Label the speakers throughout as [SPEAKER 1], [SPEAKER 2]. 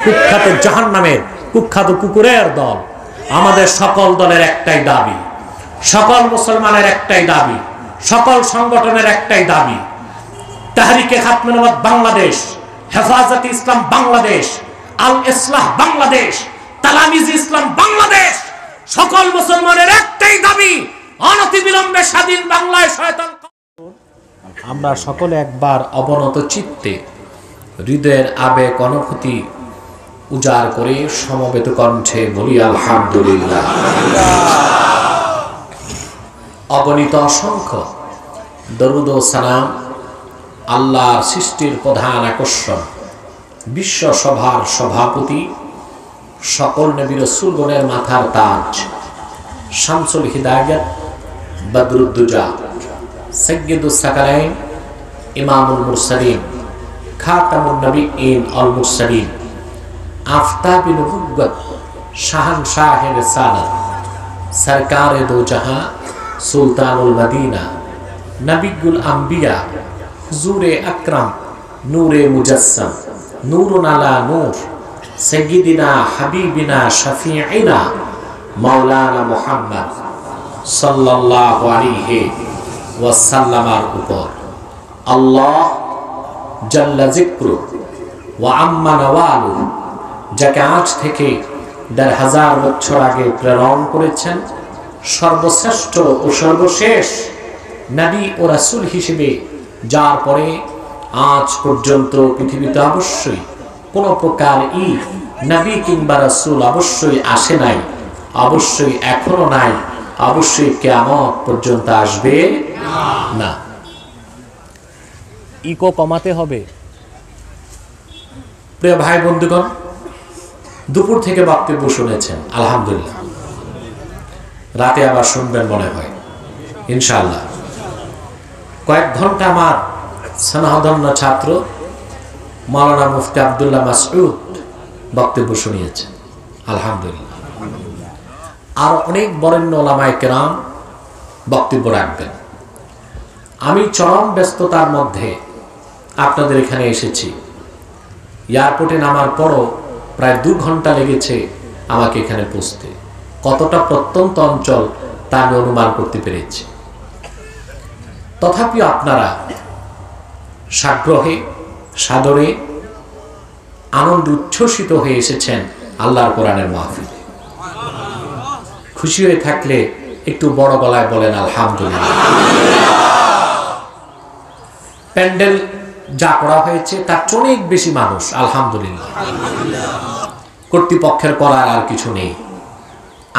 [SPEAKER 1] কুখ্যাত জাহান্নামের কুখ্যাত কুকুরের দল। আমাদের সকল দলের একটাই দাবি, সকল মুসলমানের একটাই দাবি, সকল সংগঠনের একটাই দাবি, তাহরিকে খাতমে নবুয়ত বাংলাদেশ, হেফাজতে ইসলাম বাংলাদেশ, আল ইসলাহ বাংলাদেশ, তালামিজি ইসলাম বাংলাদেশ, সকল মুসলমানের একটাই দাবি, অনতিবিলম্বে স্বাধীন বাংলায় শয়তান। আমরা সকলে একবার অবনত চিত্তে হৃদয়ের আবেগ অনুভূতি উজাড় করে সমবেত কণ্ঠে বলি আলহামদুলিল্লাহ। অগণিত অসংখ্য দরুদ ও সালাম আল্লাহর সৃষ্টির প্রধান আকর্ষণ, বিশ্ব সভার সভাপতি, সকল নবী রাসূলগণের মাথার তাজ, শামসুল হিদায়াত, বদরুদ্দুজা, সাইয়্যিদুস সাকালাইন, ইমামুল মুরসালিন, খাতামুন নবিয়্যিন আল মুরসালিন, আফতাবে নবুওয়াত, শাহনশাহে রিসালাত, সরকারে দো জাহাঁ, সুলতানুল মদিনা, নবিয়ুল আম্বিয়া, হুজুরে আকরাম, নূরে মুজাসসাম, নূরুন আলা নূর, সাইয়্যিদিনা হাবিবিনা শাফিঈনা মাওলানা মুহাম্মদ সাল্লাল্লাহু আলাইহি ওয়াসাল্লামের উপর আল্লাহ জাল্লা যিকরু ওয়া আম্মা নাওয়ালু, যাকে আজ থেকে ১৫০০ বছর আগে প্রেরণ করেছেন, সর্বশ্রেষ্ঠ ও সর্বশেষ নবী ও রাসূল হিসেবে, যার পরে আজ পর্যন্ত পৃথিবীতে অবশ্যই কোনো প্রকার নবী কিংবা রাসূল অবশ্যই আসে নাই, অবশ্যই এখনো নাই, অবশ্যই কিয়ামত পর্যন্ত আসবে না। ইকো কমাতে হবে। প্রিয় ভাই বন্ধুগণ, দুপুর থেকে বক্তব্য শুনেছেন আলহামদুলিল্লাহ, রাতে আবার শুনবেন মনে হয় ইনশাআল্লাহ। কয়েক ঘন্টা আমার স্নেহধন্য ছাত্র মাওলানা মুফতি আব্দুল্লাহ মাসউদ বক্তব্য শুনিয়েছেন আলহামদুলিল্লাহ। আর অনেক বরেণ্য ওলামায়ে কেরাম বক্তব্য রাখবেন। আমি চরম ব্যস্ততার মধ্যে আপনাদের এখানে এসেছি। এয়ারপোর্টে নামার পরও প্রায় ২ ঘন্টা লেগেছে আমাকে এখানে পৌঁছতে। কতটা প্রত্যন্ত অঞ্চল তা আমি অনুমান করতে পেরেছি। তথাপিও আপনারা সাগ্রহে সাদরে আনন্দ উচ্ছ্বসিত হয়ে এসেছেন আল্লাহর কোরআনের মাহফিলে। খুশি হয়ে থাকলে একটু বড় গলায় বলেন আলহামদুলিল্লাহ। প্যান্ডেল যা করা হয়েছে তার অনেক বেশি মানুষ আলহামদুলিল্লাহ। কর্তৃপক্ষের করার আর কিছু নেই।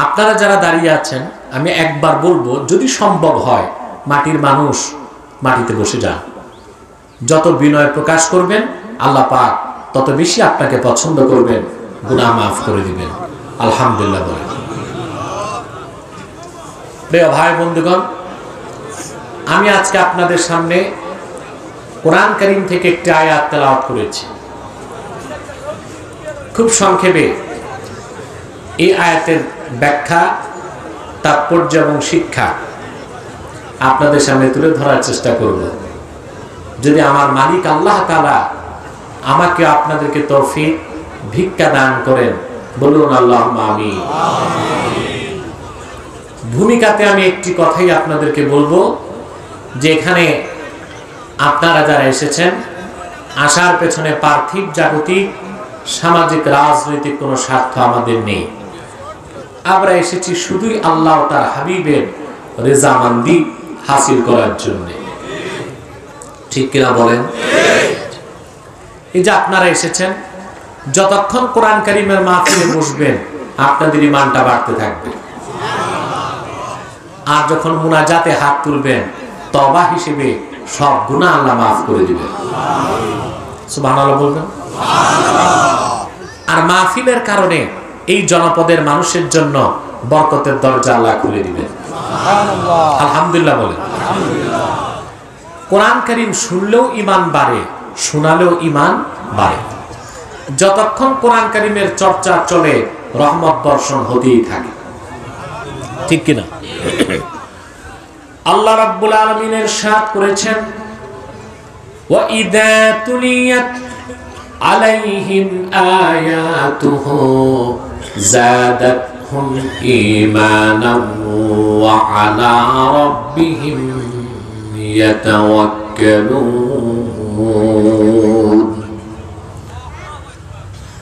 [SPEAKER 1] আপনারা যারা দাঁড়িয়ে আছেন, আমি একবার বলবো, যদি সম্ভব হয় মাটির মানুষ মাটিতে বসে যান। যত বিনয় প্রকাশ করবেন আল্লাহ পাক তত বেশি আপনাকে পছন্দ করবেন, গুনাহ মাফ করে দিবেন আলহামদুলিল্লাহ বলে। প্রিয় ভাই বন্ধুগণ, আমি আজকে আপনাদের সামনে কোরআন কারীম থেকে একটি আয়াত তেলাওয়াত করেছি। খুব সংক্ষেপে এই আয়াতের ব্যাখ্যা, তাৎপর্য এবং শিক্ষা আপনাদের সামনে তুলে ধরার চেষ্টা করব। যদি আমার মালিক আল্লাহ তাআলা আমাকে আপনাদেরকে তৌফিক ভিক্ষা দান করেন, বলুন আল্লাহুম্মা আমিন। ভূমিকাতে আমি একটি কথাই আপনাদেরকে বলবো, যে এখানে আপনারা যারা এসেছেন, আসার পেছনে পার্থিব জাগতিক সামাজিক রাজনৈতিক কোনো স্বার্থ আমাদের নেই। আমরা এসেছি শুধুই আল্লাহ ও তার হাবিবের রেজামন্দি হাসিল করার জন্য। ঠিক কিনা বলেন? এই যে আপনারা এসেছেন, যতক্ষণ কোরআন কারীমের মাহফিলে বসবেন আপনাদের ঈমানটা বাড়তে থাকবে। আর যখন মুনাজাতে হাত তুলবেন, তওবা হিসেবে সব গুনাহ আল্লাহ মাফ করে দিবেন। সুবহানাল্লাহ বলবেন। আর মাহফিলের কারণে এই জনপদের মানুষের জন্য বরকতের দরজা আল্লাহ খুলে দিবেন। আলহামদুলিল্লাহ বলেন। কোরআন কারীম শুনলেও ঈমান বাড়ে, শোনালেও ঈমান বাড়ে। যতক্ষণ কোরআন কারীমের চর্চা চলে রহমত বর্ষণ হতেই থাকে। ঠিক কিনা? আল্লাহ রাব্বুল আলামিন ইরশাদ করেছেন, ওয়া ইযা তুলিয়াত আলাইহিম আয়াতুহু যাদাতহুম ঈমানান ওয়া আলা রাব্বিহিম ইয়াতাওয়াক্কালুন।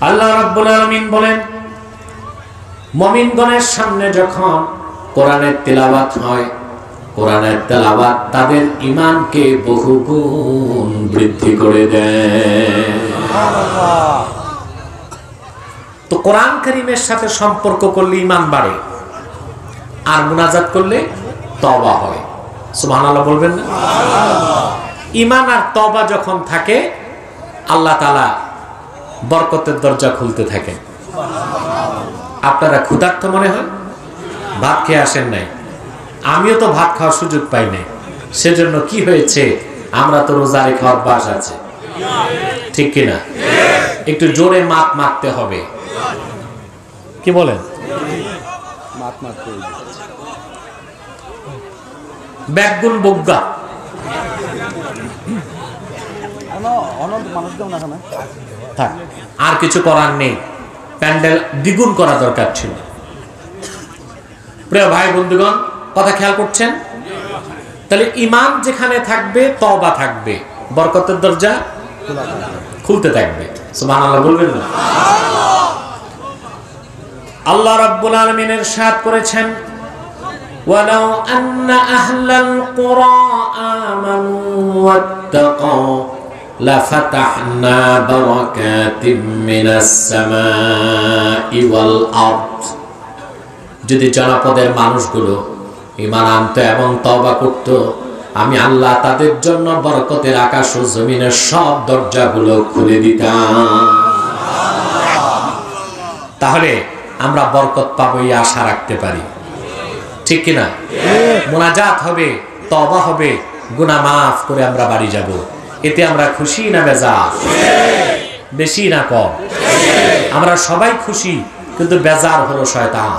[SPEAKER 1] আল্লাহ রাব্বুল আলামিন বলেন, মুমিনগণের সামনে যখন কোরআনের তেলাওয়াত হয়, কোরআনের তেলাওয়াত তাদের ঈমানকে বহুগুণ বৃদ্ধি করে দেয়। তো কোরআন কারীমের সাথে সম্পর্ক করলে ঈমান বাড়ে, আর মুনাজাত করলে তওবা হয়। সুবহানাল্লাহ বলবেন না? ঈমান আর তওবা যখন থাকে, আল্লাহ তাআলা বরকতের দরজা খুলতে থাকে। আপনারা ক্ষুধার্ত মনে হয়, ভাত খেয়ে আসেন নাই, আমিও তো ভাত খাওয়ার সুযোগ পাই নাই। সেজন্য কি হয়েছে, আমরা তো রোজা রেখে অভ্যাস আছে, ঠিক কিনা? একটু জোরে মাত মারতে হবে, কি বলেন? ব্যাগুন বগ্গা আর কিছু করার নেই, প্যান্ডেল দ্বিগুণ করা দরকার ছিল। প্রিয় ভাই বন্ধুগণ, কথা খেয়াল করছেন? তাহলে ঈমান যেখানে থাকবে তওবা থাকবে, বরকতের দরজা খুলতে থাকবে। সুবহানাল্লাহ বলবেন না? আল্লাহ রাব্বুল আলামিন ইরশাদ করেছেন, ওয়ালাউ আন্না আহলাল কুরা আমানু ওয়াত্তাকাউ লাফাতাহনা বারাকাতিম মিনাস সামাই ওয়াল আরদ। যদি জনপদের মানুষগুলো ঈমান আনতো এবং তওবা করত, আমি আল্লাহ তাদের জন্য বরকতের আকাশ ও জমিনের সব দরজাগুলো খুলে দিতাম। তাহলে আমরা বরকত পাবো এই আশা রাখতে পারি, ঠিক কিনা? মুনাজাত হবে, তওবা হবে, গুনাহ মাফ করে আমরা বাড়ি যাব। এতে আমরা খুশি না বেজার? বেশি না কম? আমরা সবাই খুশি, কিন্তু বেজার হলো শয়তান।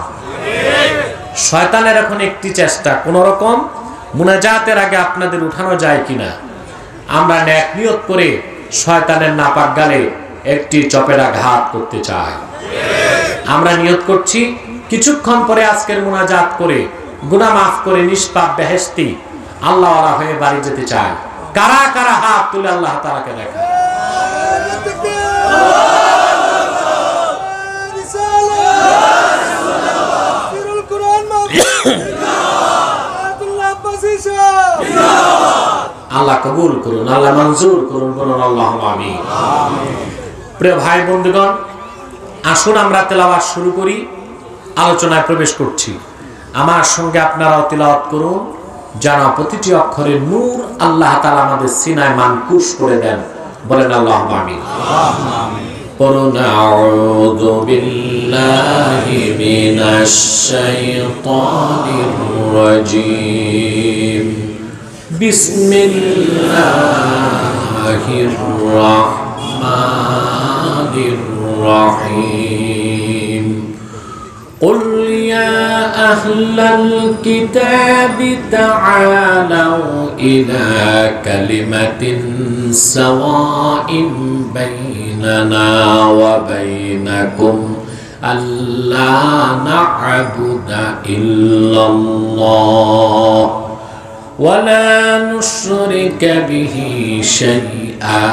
[SPEAKER 1] শয়তানের এখন একটি চেষ্টা, কোন রকম মুনাজাতের আগে আপনাদের উঠানো যায় কিনা। আমরা নেক নিয়ত করে শয়তানের নাপাক গালে একটি চপেটা ঘাত করতে চাই। আমরা নিয়ত করছি কিছুক্ষণ পরে আজকের মুনাজাত করে গুনাহ মাফ করে নিষ্পাপ বেহেশতি আল্লাহওয়ালা হয়ে বাড়ি যেতে চাই। কারা কারা হাত তুলে আল্লাহ তাআলাকে দেখা? আল্লাহ কবুল করুন, আল্লাহ মঞ্জুর করুন, বলুন আল্লাহুম্মা আমিন। প্রিয় ভাই বন্ধুগণ, আসুন আমরা তেলাওয়াত শুরু করি। আলোচনায় প্রবেশ করছি, আমার সঙ্গে আপনারাও তেলাওয়াত করুন, যেন প্রতিটি অক্ষরে নূর আল্লাহ তাআলা আমাদের সিনায় মানকুশ করে দেন। বলেন আল্লাহুম্মা আমিন। قُلْ أَعُوذُ بِاللَّهِ مِنَ الشَّيْطَانِ الرَّجِيمِ بِسْمِ اللَّهِ الرَّحْمَنِ الرَّحِيمِ قُلْ يَا أَهْلَ الْكِتَابِ تَعَالَوْا إِلَى كَلِمَةٍ سَوَاءٍ بَيْنَنَا وَبَيْنَكُمْ أَلَّا نَعْبُدَ إِلَّا اللَّهَ وَلَا نُشْرِكَ بِهِ شَيْئًا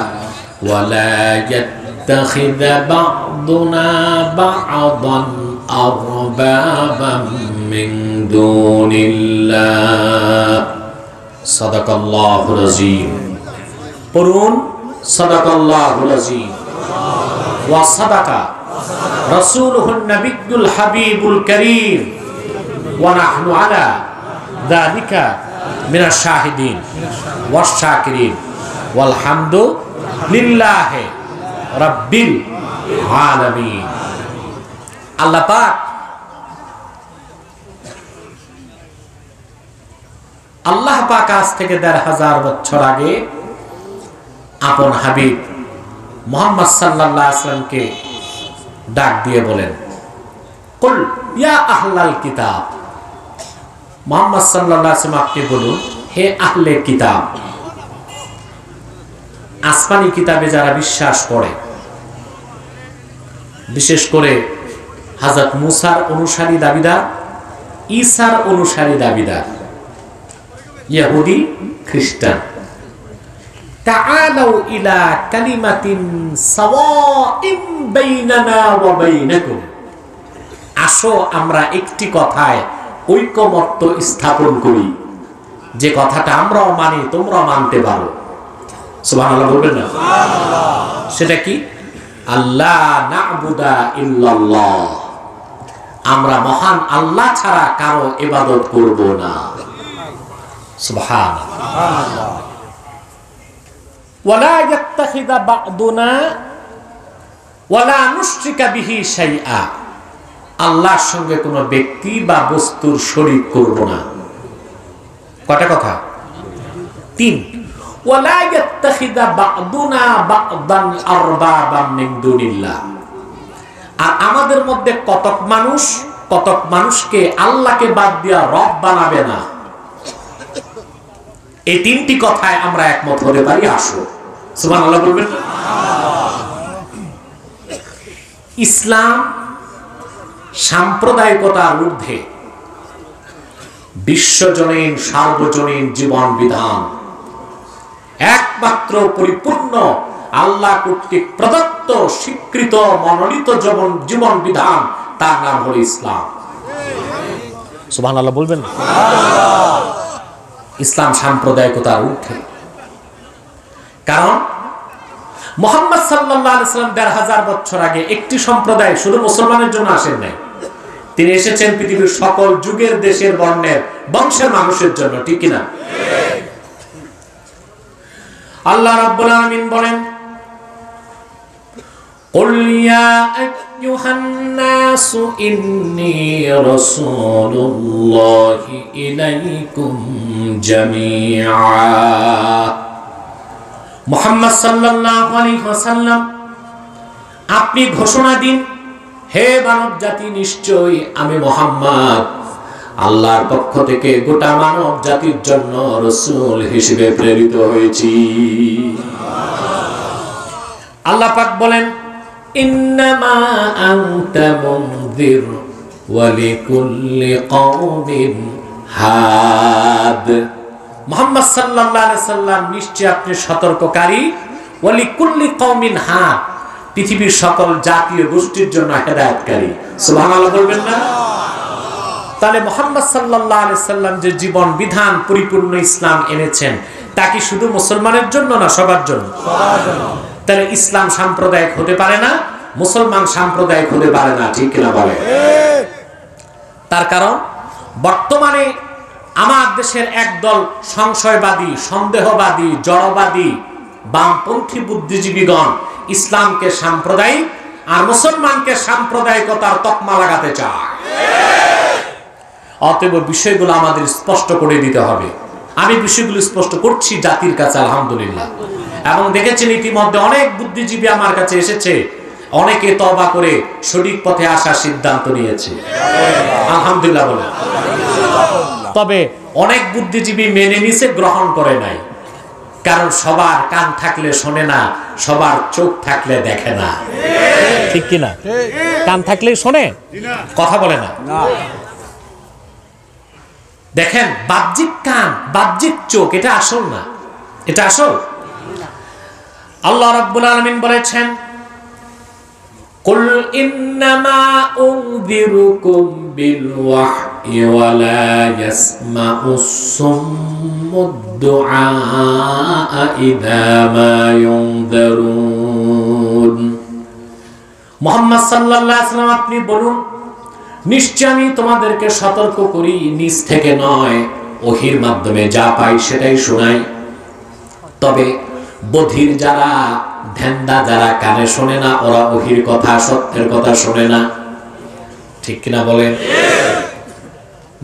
[SPEAKER 1] وَلَا يَتَّخِذَ بَعْضُنَا بَعْضًا أربابا من دون الله صدق الله العظيم قرون صدق الله العظيم وصدق رسوله النبي الحبيب الكريم ونحن على ذلك من الشاهدين والشاكرين والحمد لله رب العالمين। আল্লাহ পাক আজ থেকে ১৫০০ বছর আগে আপন হাবিব মুহাম্মদ সাল্লাল্লাহু আলাইহি ওয়াসাল্লামকে ডাক দিয়ে বলেন, কুল ইয়া আহলাল কিতাব, মুহাম্মদ সাল্লাল্লাহু আলাইহি ওয়াসাল্লাম আপনি বলুন, হে আহলে কিতাব। আসমানি কিতাবে যারা বিশ্বাস করে বিশেষ করে হযরত মুসার অনুসারী দাবিদার, ঈসার অনুসারী দাবিদার, ইহুদি খ্রিস্টান। তাআলাউ ইলা কালিমাতিন সাওয়াইন বাইনানা ওয়া বাইনাকুম, আসো আমরা একটি কথায় ঐকমত্য স্থাপন করি, যে কথাটা আমরাও মানি তোমরাও মানতে পারো। সুবহানাল্লাহ বলবেন না? সেটা কি? আল্লাহ না'বুদা ইল্লাল্লাহ, আমরা মহান আল্লাহ ছাড়া কারো ইবাদত করব না। সুবহানাল্লাহ। ওয়ালা ইয়াত্তাখিযা বা'দুনা ওয়ালা নুশরিকা বিহি শাইআ, আল্লাহর সঙ্গে কোনো ব্যক্তি বা বস্তুর শরীক করব না। কয়টা কথা? 3। ওয়ালা ইয়াত্তাখিযা বা'দুনা বা'দান আরবাবাম মিন দুনিল্লাহ, আর আমাদের মধ্যে কতক মানুষকে আল্লাহকে বাদ দিয়া রব বানাবে না। এই 3টি কথায় আমরা একমত হতে পারি। আসো সুবহানাল্লাহ বলবেন। ইসলাম সাম্প্রদায়িকতার ঊর্ধ্বে বিশ্বজনীন সার্বজনীন জীবন বিধান, একমাত্র পরিপূর্ণ আল্লাহ কর্তৃক প্রদত্ত স্বীকৃত মনোনীত জীবন বিধান, তার নাম হলো ইসলাম। সুবহানাল্লাহ বলবেন। ইসলাম সাম্প্রদায়িকতার ঊর্ধ্বে, কারণ মুহাম্মদ সাল্লাল্লাহু আলাইহি ওয়াসাল্লাম ১৫০০ বছর আগে একটি সম্প্রদায় শুধু মুসলমানের জন্য আসেন নাই, তিনি এসেছেন পৃথিবীর সকল যুগের, দেশের, বর্ণের, বংশের মানুষের জন্য। ঠিক কি না? আল্লাহ রাব্বুল আলামিন বলেন, قُلْ يَا أَيُّهَا النَّاسُ إِنِّي رَسُولُ اللَّهِ إِلَيْكُمْ جَمِيعًا। মুহাম্মদ সাল্লাল্লাহু আলাইহি ওয়াসাল্লাম, আপনি ঘোষণা দিন, হে মানব জাতি, নিশ্চয়ই আমি মুহাম্মদ আল্লাহর পক্ষ থেকে গোটা মানব জাতির জন্য রাসূল হিসেবে প্রেরিত হয়েছি। আল্লাহ পাক বলেন, ইন্নামা আনতা মুনযির ওয়া লিকুল্লি কওমিন হাদ। মুহাম্মদ সাল্লাল্লাহু আলাইহি ওয়াসাল্লাম, নিশ্চয় আপনি সতর্ককারী, ওয়া লিকুল্লি কওমিন হাদ, পৃথিবীর সকল জাতীয় গোষ্ঠীর জন্য হেদায়েতকারী। সুবহানাল্লাহ বলবেন না? তাহলে মুহাম্মদ সাল্লাল্লাহু আলাইহি ওয়াসাল্লাম যে জীবন বিধান পরিপূর্ণ ইসলাম এনেছেন, তা কি শুধু মুসলমানের জন্য না সবার জন্য? সবার জন্য। তাহলে ইসলাম সাম্প্রদায়িক হতে পারে না, মুসলমান সাম্প্রদায়িক হতে পারে না। ঠিক কিনা বলে? তার কারণ বর্তমানে আমার দেশের একদল সংশয়বাদী, সন্দেহবাদী, জড়বাদী, বামপন্থী বুদ্ধিজীবীগণ ইসলামকে সাম্প্রদায়িক আর মুসলমানকে সাম্প্রদায়িকতার তকমা লাগাতে চায়। অতএব বিষয়গুলো আমাদের স্পষ্ট করে দিতে হবে। আমি বিষয়গুলো স্পষ্ট করছি জাতির কাছে, আলহামদুলিল্লাহ। এবং দেখেছেন ইতিমধ্যে অনেক বুদ্ধিজীবী আমার কাছে এসেছে, অনেকে তওবা করে সঠিক পথে আসার সিদ্ধান্ত নিয়েছে, আলহামদুলিল্লাহ বলে। তবে অনেক বুদ্ধিজীবী মেনে নিছে, গ্রহণ করে নাই। কারণ সবার কান থাকলে শোনে না, সবার চোখ থাকলে দেখে না। ঠিক কিনা? কান থাকলে শোনে, কথা বলে না। দেখেন, বাহ্যিক কান, বাহ্যিক চোখ, এটা আসল না। এটা আসল? আল্লাহ রাব্বুল আলামিন বলেছেন, কুল ইন্নামা উনযিরুকুম বিল ওয়াহয়ি ওয়া লা ইয়াসমাউস সুম্মুদ দুআ ইযা মা ইউনযিরুন। মুহাম্মদ সাল্লাল্লাহু আলাইহি ওয়াসাল্লাম, আপনি বলুন, নিশ্চয় আমি তোমাদেরকে সতর্ক করি, নিজ থেকে নয়, ওহীর মাধ্যমে যা পাই সেটাই শোনাই। তবে বধির যারা, ধ্যানদা যারা, কানে শোনে না, ওরা ওহীর কথা, সত্যের কথা শোনে না। ঠিক কিনা বলেন?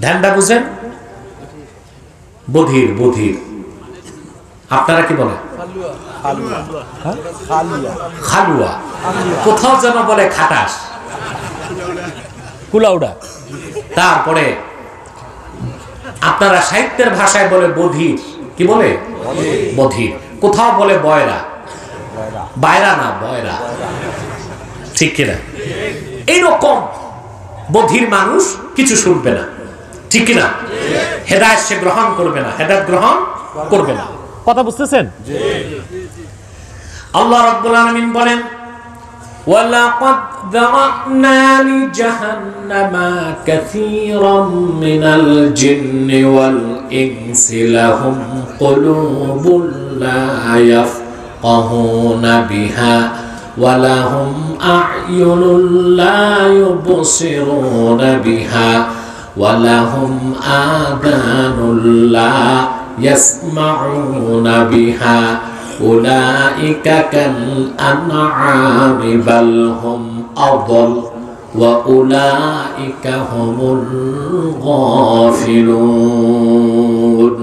[SPEAKER 1] ধ্যানদা বুঝেন? বধির, বধির আপনারা কি বলেন? খালুয়া, কোথাও যেন বলে খাটাস, কুলাউডা। তারপরে আপনারা সাহিত্যের ভাষায় বলে বধির। কি বলে? বধির। কোথাও বলে বয়রা, বাইরা না, বয়রা। ঠিক কিনা? এইরকম বধির মানুষ কিছু শুনবে না, ঠিক কিনা? হেদায়েত সে গ্রহণ করবে না, হেদায়েত গ্রহণ করবে না। কথা বুঝতেছেন? আল্লাহ রাব্বুল আলামিন বলেন, ওয়ালাকাদ যারানা লিজাহান্নামা কাসীরাম মিনাল জিন্নি ওয়াল ইনসি লাহুম কুলুবুন লা ইয়াফকাহুনা বিহা ওয়া লাহুম আ'য়ুনুন লা ইউবসিরুনা বিহা ওয়া লাহুম আযানুন লা ইয়াসমাউনা বিহা উলাইকা কাল আনআমি বাল হুম আযাল ওয়া উলাইকা হুমুল গাফিলুন।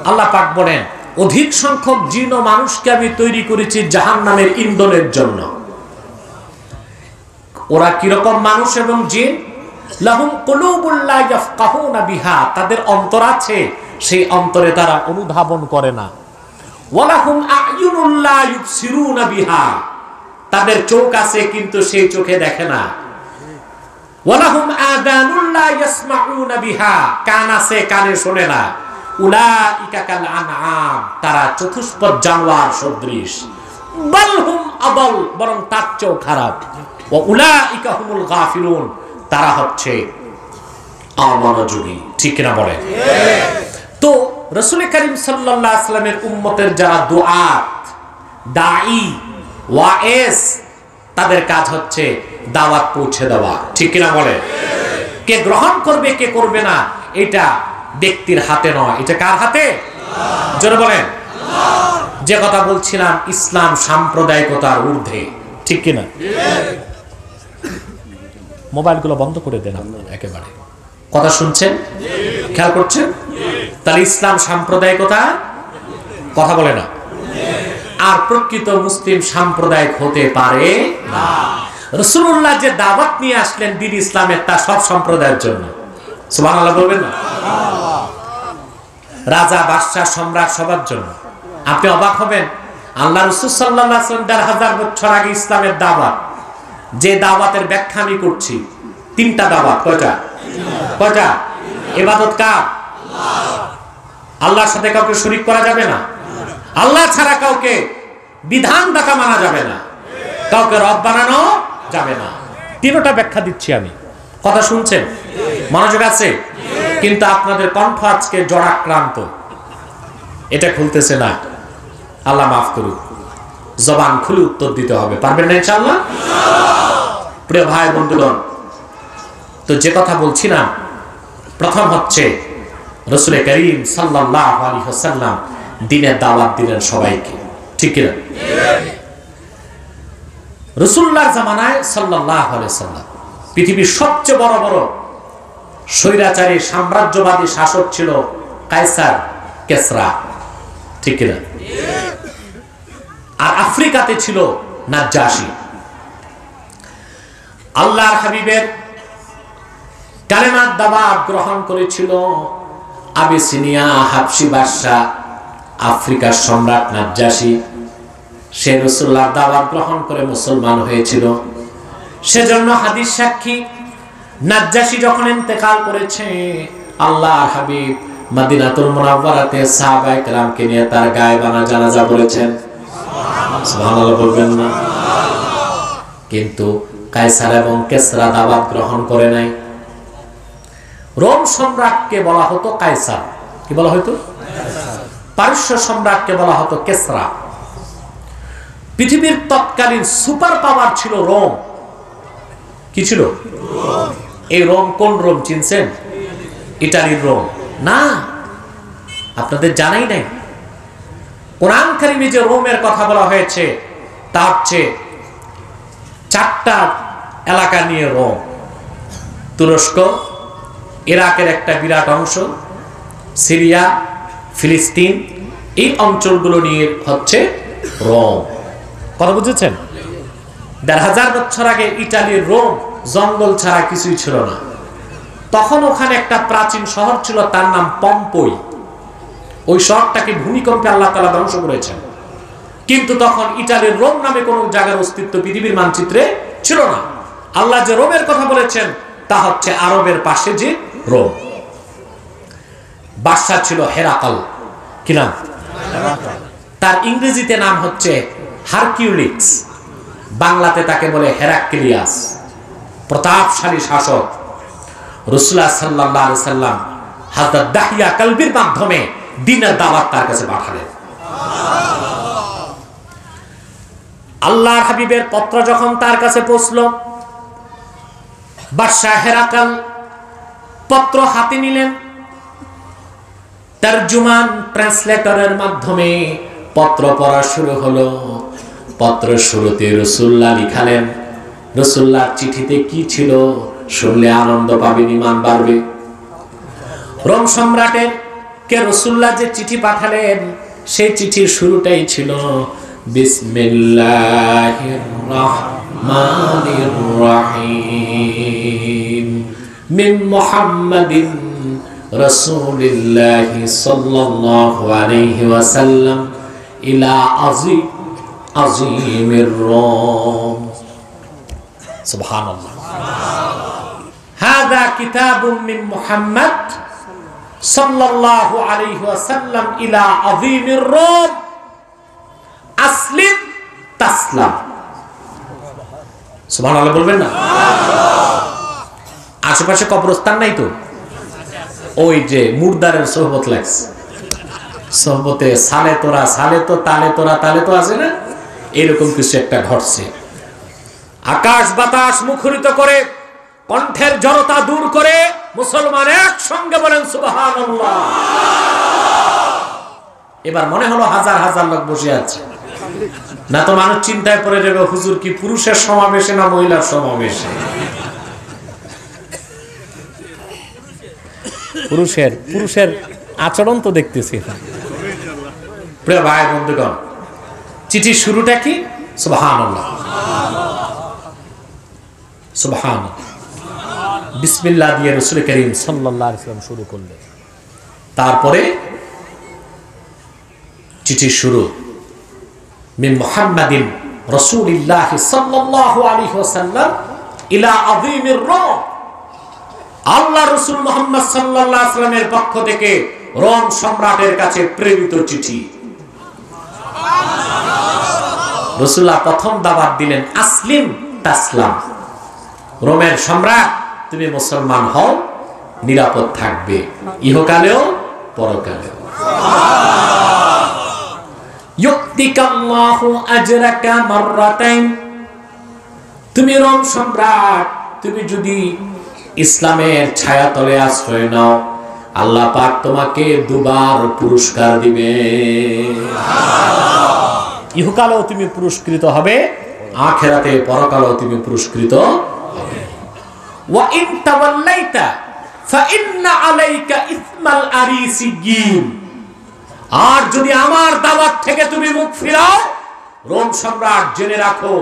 [SPEAKER 1] আল্লাহ পাক বলেন, অধিক সংখ্যক জিন ও মানুষকে আমি তৈরি করেছি জাহান্নামের ইন্ধনের জন্য। ওরা কিরকম মানুষ এবং জিন? লাহুম কুলুবুন লা ইয়াফকাহুনা বিহা, তাদের অন্তর আছে, সেই অন্তরে তারা অনুধাবন করে না। ওয়ালাহুম আ'য়ুনুন লা ইউবসিরুনা বিহা, তাদের চোখ আছে কিন্তু সেই চোখে দেখে না। ওয়ালাহুম আযানুন লা ইয়াসমাউনা বিহা, কান আছে কানে শোনে না। উলাইকা কাল আনআম, তারা চতুষ্পদ জানোয়ার সদৃশ। বাল হুম আদাল, বরং তার চেয়েও খারাপ। ওয়া উলাইকা হুমুল গাফিলুন, তারা হচ্ছে অমনোযোগী, ঠিক না বলে? তো রাসূল করিম সাল্লাল্লাহু আলাইহি ওয়াসাল্লামের উম্মতের যারা দুআত, দাঈ, ওয়াইজ, তাদের কাজ হচ্ছে দাওয়াত পৌঁছে দেওয়া, ঠিক না বলে? কে গ্রহণ করবে কে করবে না এটা ব্যক্তির হাতে নয়, এটা কার হাতে? জোরে বলেন। যে কথা বলছিলাম, ইসলাম সাম্প্রদায়িকতার ঊর্ধ্বে, ঠিক কিনা? মোবাইলগুলো বন্ধ করে দেন আপনারা একেবারে। কথা শুনছেন? খেয়াল করছেন? তাহলে ইসলাম সাম্প্রদায়িকতা কথা বলে না। আর প্রকৃত মুসলিম সাম্প্রদায়িক হতে পারে না। রাসূলুল্লাহ যে দাওয়াত নিয়ে আসলেন দ্বীন ইসলামের, তা সব সম্প্রদায়ের জন্য। সুবহানাল্লাহ বলবেন না? রাজা, বাদশা, সম্রাট, সবার জন্য। আপনি অবাক হবেন, আল্লাহ রাসূল সাল্লাল্লাহু আলাইহি ওয়াসাল্লাম ১৫০০ বছর আগে ইসলামের দাওয়াত, যে দাওয়াতের ব্যাখ্যা আমি করছি, তিনটা দাওয়াত। কয়টা? কয়টা? ইবাদত কার? আল্লাহর সাথে কাউকে শরীক করা যাবে না, আল্লাহ ছাড়া কাউকে বিধানদাতা মানা যাবে না, কাউকে রব বানানো যাবে না। তিনটা ব্যাখ্যা দিচ্ছি আমি। কথা শুনছেন? মনোযোগ আছে? কিন্তু আপনাদের কণ্ঠ আজকে জড়াক্রান্ত, এটা খুলতেছে না। আল্লাহ মাফ করুক, জবান খুলে উত্তর দিতে হবে। পারবেন না ইনশাআল্লাহ? প্রিয় ভাই বন্ধুগণ, তো যে কথা বলছিলাম, প্রথম হচ্ছে রাসূল করিম সাল্লাল্লাহু আলাইহি ওয়াসাল্লাম দ্বীনের দাওয়াত দিলেন সবাইকে, ঠিক কি না? রাসূলুল্লাহর জামানায় সাল্লাল্লাহু আলাইহি ওয়াসাল্লাম পৃথিবীর সবচেয়ে বড় বড় স্বৈরাচারী সাম্রাজ্যবাদী শাসক ছিল কায়সার, কেসরা, ঠিক কি না? আর আফ্রিকাতে ছিল নাজ্জাশী। আল্লাহর হাবিবের কালেমার দাওয়াত গ্রহণ করেছিল আবিসিনিয়া হাবশী বাদশা, আফ্রিকার সম্রাট নাজ্জাশী। সে রাসূলুল্লাহর দাওয়াত গ্রহণ করে মুসলমান হয়েছিল। সেজন্য হাদিস সাক্ষী, নাজ্জাশী যখন ইন্তেকাল করেছে, আল্লাহর হাবিব মদিনাতুল মুনাওয়ারাতে সাহাবায়ে কেরামকে নিয়ে তার গায়েবানা জানাজা পড়েছেন। সুবহানাল্লাহ বলবেন না? কিন্তু কায়সার এবং কেসরা দাওয়াত গ্রহণ করে নাই। রোম সম্রাটকে বলা হতো কায়সার, কি বলা হতো? পারস্য সম্রাটকে বলা হতো কেসরা। পৃথিবীর তৎকালীন সুপার পাওয়ার ছিল রোম। কি ছিল? এই রোম কোন রোম চিনছেন? ইতালির রোম না, আপনাদের জানাই নাই। কোরআন কারিমে যে রোমের কথা বলা হয়েছে তা হচ্ছে 4টা এলাকা নিয়ে রোম। তুরস্ক, ইরাকের একটা বিরাট অংশ, সিরিয়া, ফিলিস্তিন, এই অঞ্চলগুলো নিয়ে হচ্ছে রোম। কথা বুঝেছেন? ১৫০০ বছর আগে ইতালির রোম জঙ্গল ছাড়া কিছুই ছিল না। তখন ওখানে একটা প্রাচীন শহর ছিল, তার নাম পম্পই। ওই শহরটাকে ভূমিকম্পে আল্লাহ তাআলা ধ্বংস করেছেন। কিন্তু তখন ইতালির রোম নামে কোনো জায়গার অস্তিত্ব পৃথিবীর মানচিত্রে ছিল না। আল্লাহ যে রোমের কথা বলেছেন তা হচ্ছে আরবের পাশে যে রোম। বাদশা ছিল হেরাকাল, কি নাম? তার ইংরেজিতে নাম হচ্ছে হারকিউলিস, বাংলাতে তাকে বলে হেরাক্লিয়াস। প্রতাপশালী শাসক। রাসূলুল্লাহ সাল্লাল্লাহু আলাইহি সাল্লাম হযরত দাহিয়া কালবির মাধ্যমে দ্বীনের দাওয়াত তার কাছে পাঠালেন। আল্লাহর হাবিবের পত্র যখন তার কাছে পৌঁছলো, বাদশা হেরাকাল পত্র হাতে নিলেন, তরজুমান ট্রান্সলেটরের মাধ্যমে পত্র পড়া শুরু হলো। পত্র শুরুতে রাসূলুল্লাহ লিখালেন। রাসূলুল্লাহর চিঠিতে কি ছিল শুনলে আনন্দ পাবেন, ঈমান বাড়বে। রোম সম্রাটের কে রাসূলুল্লাহ যে চিঠি পাঠালেন সেই চিঠির শুরুটাই ছিল বিসমিল্লাহির রহমানির রহিম মিন মুহাম্মাদিন রাসূলিল্লাহি সাল্লাল্লাহু আলাইহি ওয়াসাল্লাম ইলা আজিমির রোম। সুবহানাল্লাহ। হাযা কিতাবুম মিন মুহাম্মাদ সাল্লাল্লাহু আলাইহি ওয়াসাল্লাম ইলা আজিমির রোম আসলিম তাসলাম। সুবহানাল্লাহ বলবেন না? আশেপাশে কবরস্থান নাই তো? ওই যে মুর্দারের সোহবত লাগছে, সোহবতে সালে তোরা সালে তো তালে তোরা তালে তো আছে না, এরকম কিছু একটা ঘটছে। আকাশ বাতাস মুখরিত করে, কণ্ঠের জড়তা দূর করে মুসলমান একসঙ্গে বলেন সুবহানাল্লাহ। এবার মনে হলো হাজার হাজার লোক বসে আছে, না তো মানুষ চিন্তায় পড়ে যাবে হুজুর কি পুরুষের সমাবেশে না মহিলার সমাবেশে। পুরুষের আচরণ তো দেখতেছি। প্রিয় ভাই বন্ধুগণ, চিঠির শুরুটা কি? সুবহানাল্লাহ, সুবহানাল্লাহ, বিসমিল্লাহ দিয়ে রাসূল করিম সাল্লাল্লাহু আলাইহি ওয়াসাল্লাম শুরু করলেন। তারপরে চিঠির শুরু মিন মুহাম্মাদিন রাসূলিল্লাহ সাল্লাল্লাহু আলাইহি ওয়াসাল্লাম ইলা আযীমির রোম। আল্লাহ রাসূল মুহাম্মদ সাল্লাল্লাহু আলাইহি ওয়াসাল্লামের পক্ষ থেকে রোম সম্রাটের কাছে প্রেরিত চিঠি। রাসূলুল্লাহ প্রথম দাওয়াত দিলেন আসলিম তাসলাম। রোমের সম্রাট, তুমি মুসলমান হও, নিরাপদ থাকবে ইহকালেও পরকালেও। ইউতিকাল্লাহু আজরাকা মাররাতাইন। তুমি রোম সম্রাট, তুমি যদি ইসলামের ছায়াতলে আশ্রয় নাও, আল্লাহ পাক তোমাকে দুবার পুরস্কার দিবে। ইহকালেও তুমি পুরস্কৃত হবে, আখিরাতে পরকালেও তুমি পুরস্কৃত হবে। ওয়া ইন তাওয়াল্লাইতা ফাইন্না আলাইকা ইসমাল আরিসিয়িন। আর যদি আমার দাওয়াত থেকে তুমি মুখ ফিরাও, রোম সম্রাট জেনে রাখো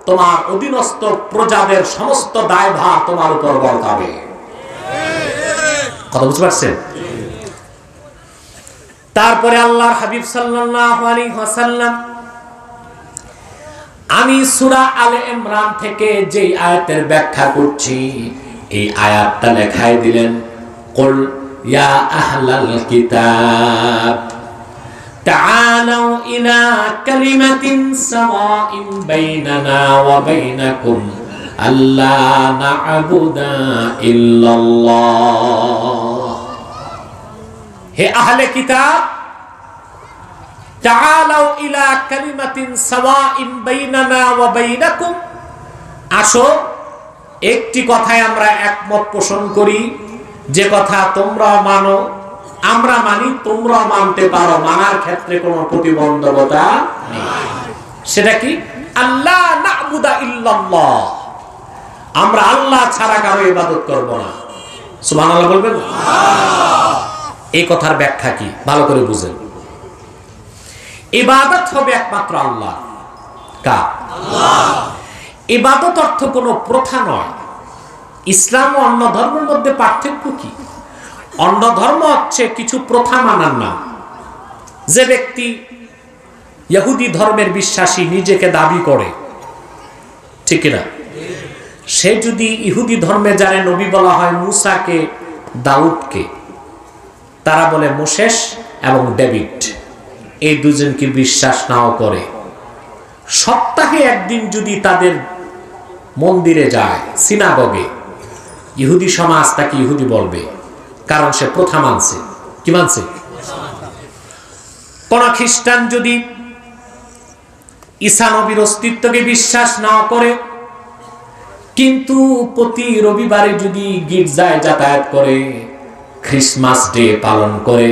[SPEAKER 1] তোমার অধীনস্থ প্রজাদের সমস্ত দায়ভার তোমার উপর বর্তাবে। কথা বুঝতে পারছেন? তারপরে আল্লাহর হাবিব সাল্লাল্লাহু আলাইহি ওয়াসাল্লাম আমি সূরা আলে ইমরান থেকে যে আয়াতের ব্যাখ্যা করছি এই আয়াতটা লেখাই দিলেন, কুল ইয়া আহলাল কিতাব তাআলাউ ইলা কালিমাতিন সাওয়াইন বাইনানা ওয়া বাইনাকুম আল্লা না'বুদা ইল্লাল্লাহ। হে আহলে কিতাব, তাআলাউ ইলা কালিমাতিন সাওয়াইন বাইনানা ওয়া বাইনাকুম, আসো একটি কথায় আমরা একমত পোষণ করি, যে কথা তোমরা মানো আমরা মানি, তোমরা মানতে পারো, মানার ক্ষেত্রে কোনো প্রতিবন্ধকতা নেই। সেটা কি? আল্লাহ না'বুদা ইল্লাল্লাহ, আমরা আল্লাহ ছাড়া কারো ইবাদত করব না। সুবহানাল্লাহ বলবেন? এই কথার ব্যাখ্যা কি ভালো করে বুঝেন। ইবাদত হবে একমাত্র আল্লাহ। কার? আল্লাহ। ইবাদত অর্থ কোনো প্রথা নয়। ইসলাম ও অন্য ধর্মের মধ্যে পার্থক্য কি? অন্য ধর্ম হচ্ছে কিছু প্রথা মানার নাম। যে ব্যক্তি ইহুদি ধর্মের বিশ্বাসী নিজেকে দাবি করে, ঠিক না, সে যদি ইহুদি ধর্মে যারা নবী বলা হয় মুসাকে, দাউদকে, তারা বলে মোসেস এবং ডেভিড, এই দুজনকে বিশ্বাস নাও করে, সপ্তাহে একদিন যদি তাদের মন্দিরে যায়, সিনাগগে, ইহুদি সমাজ তাকে ইহুদি বলবে, কারণ সে প্রথা মানছে। কি মানছে? কোন খ্রিস্টান যদি ঈসা নবীর অস্তিত্বকে বিশ্বাস না করে, কিন্তু প্রতি রবিবারে যদি গির্জায় যাতায়াত করে, ক্রিসমাস ডে পালন করে,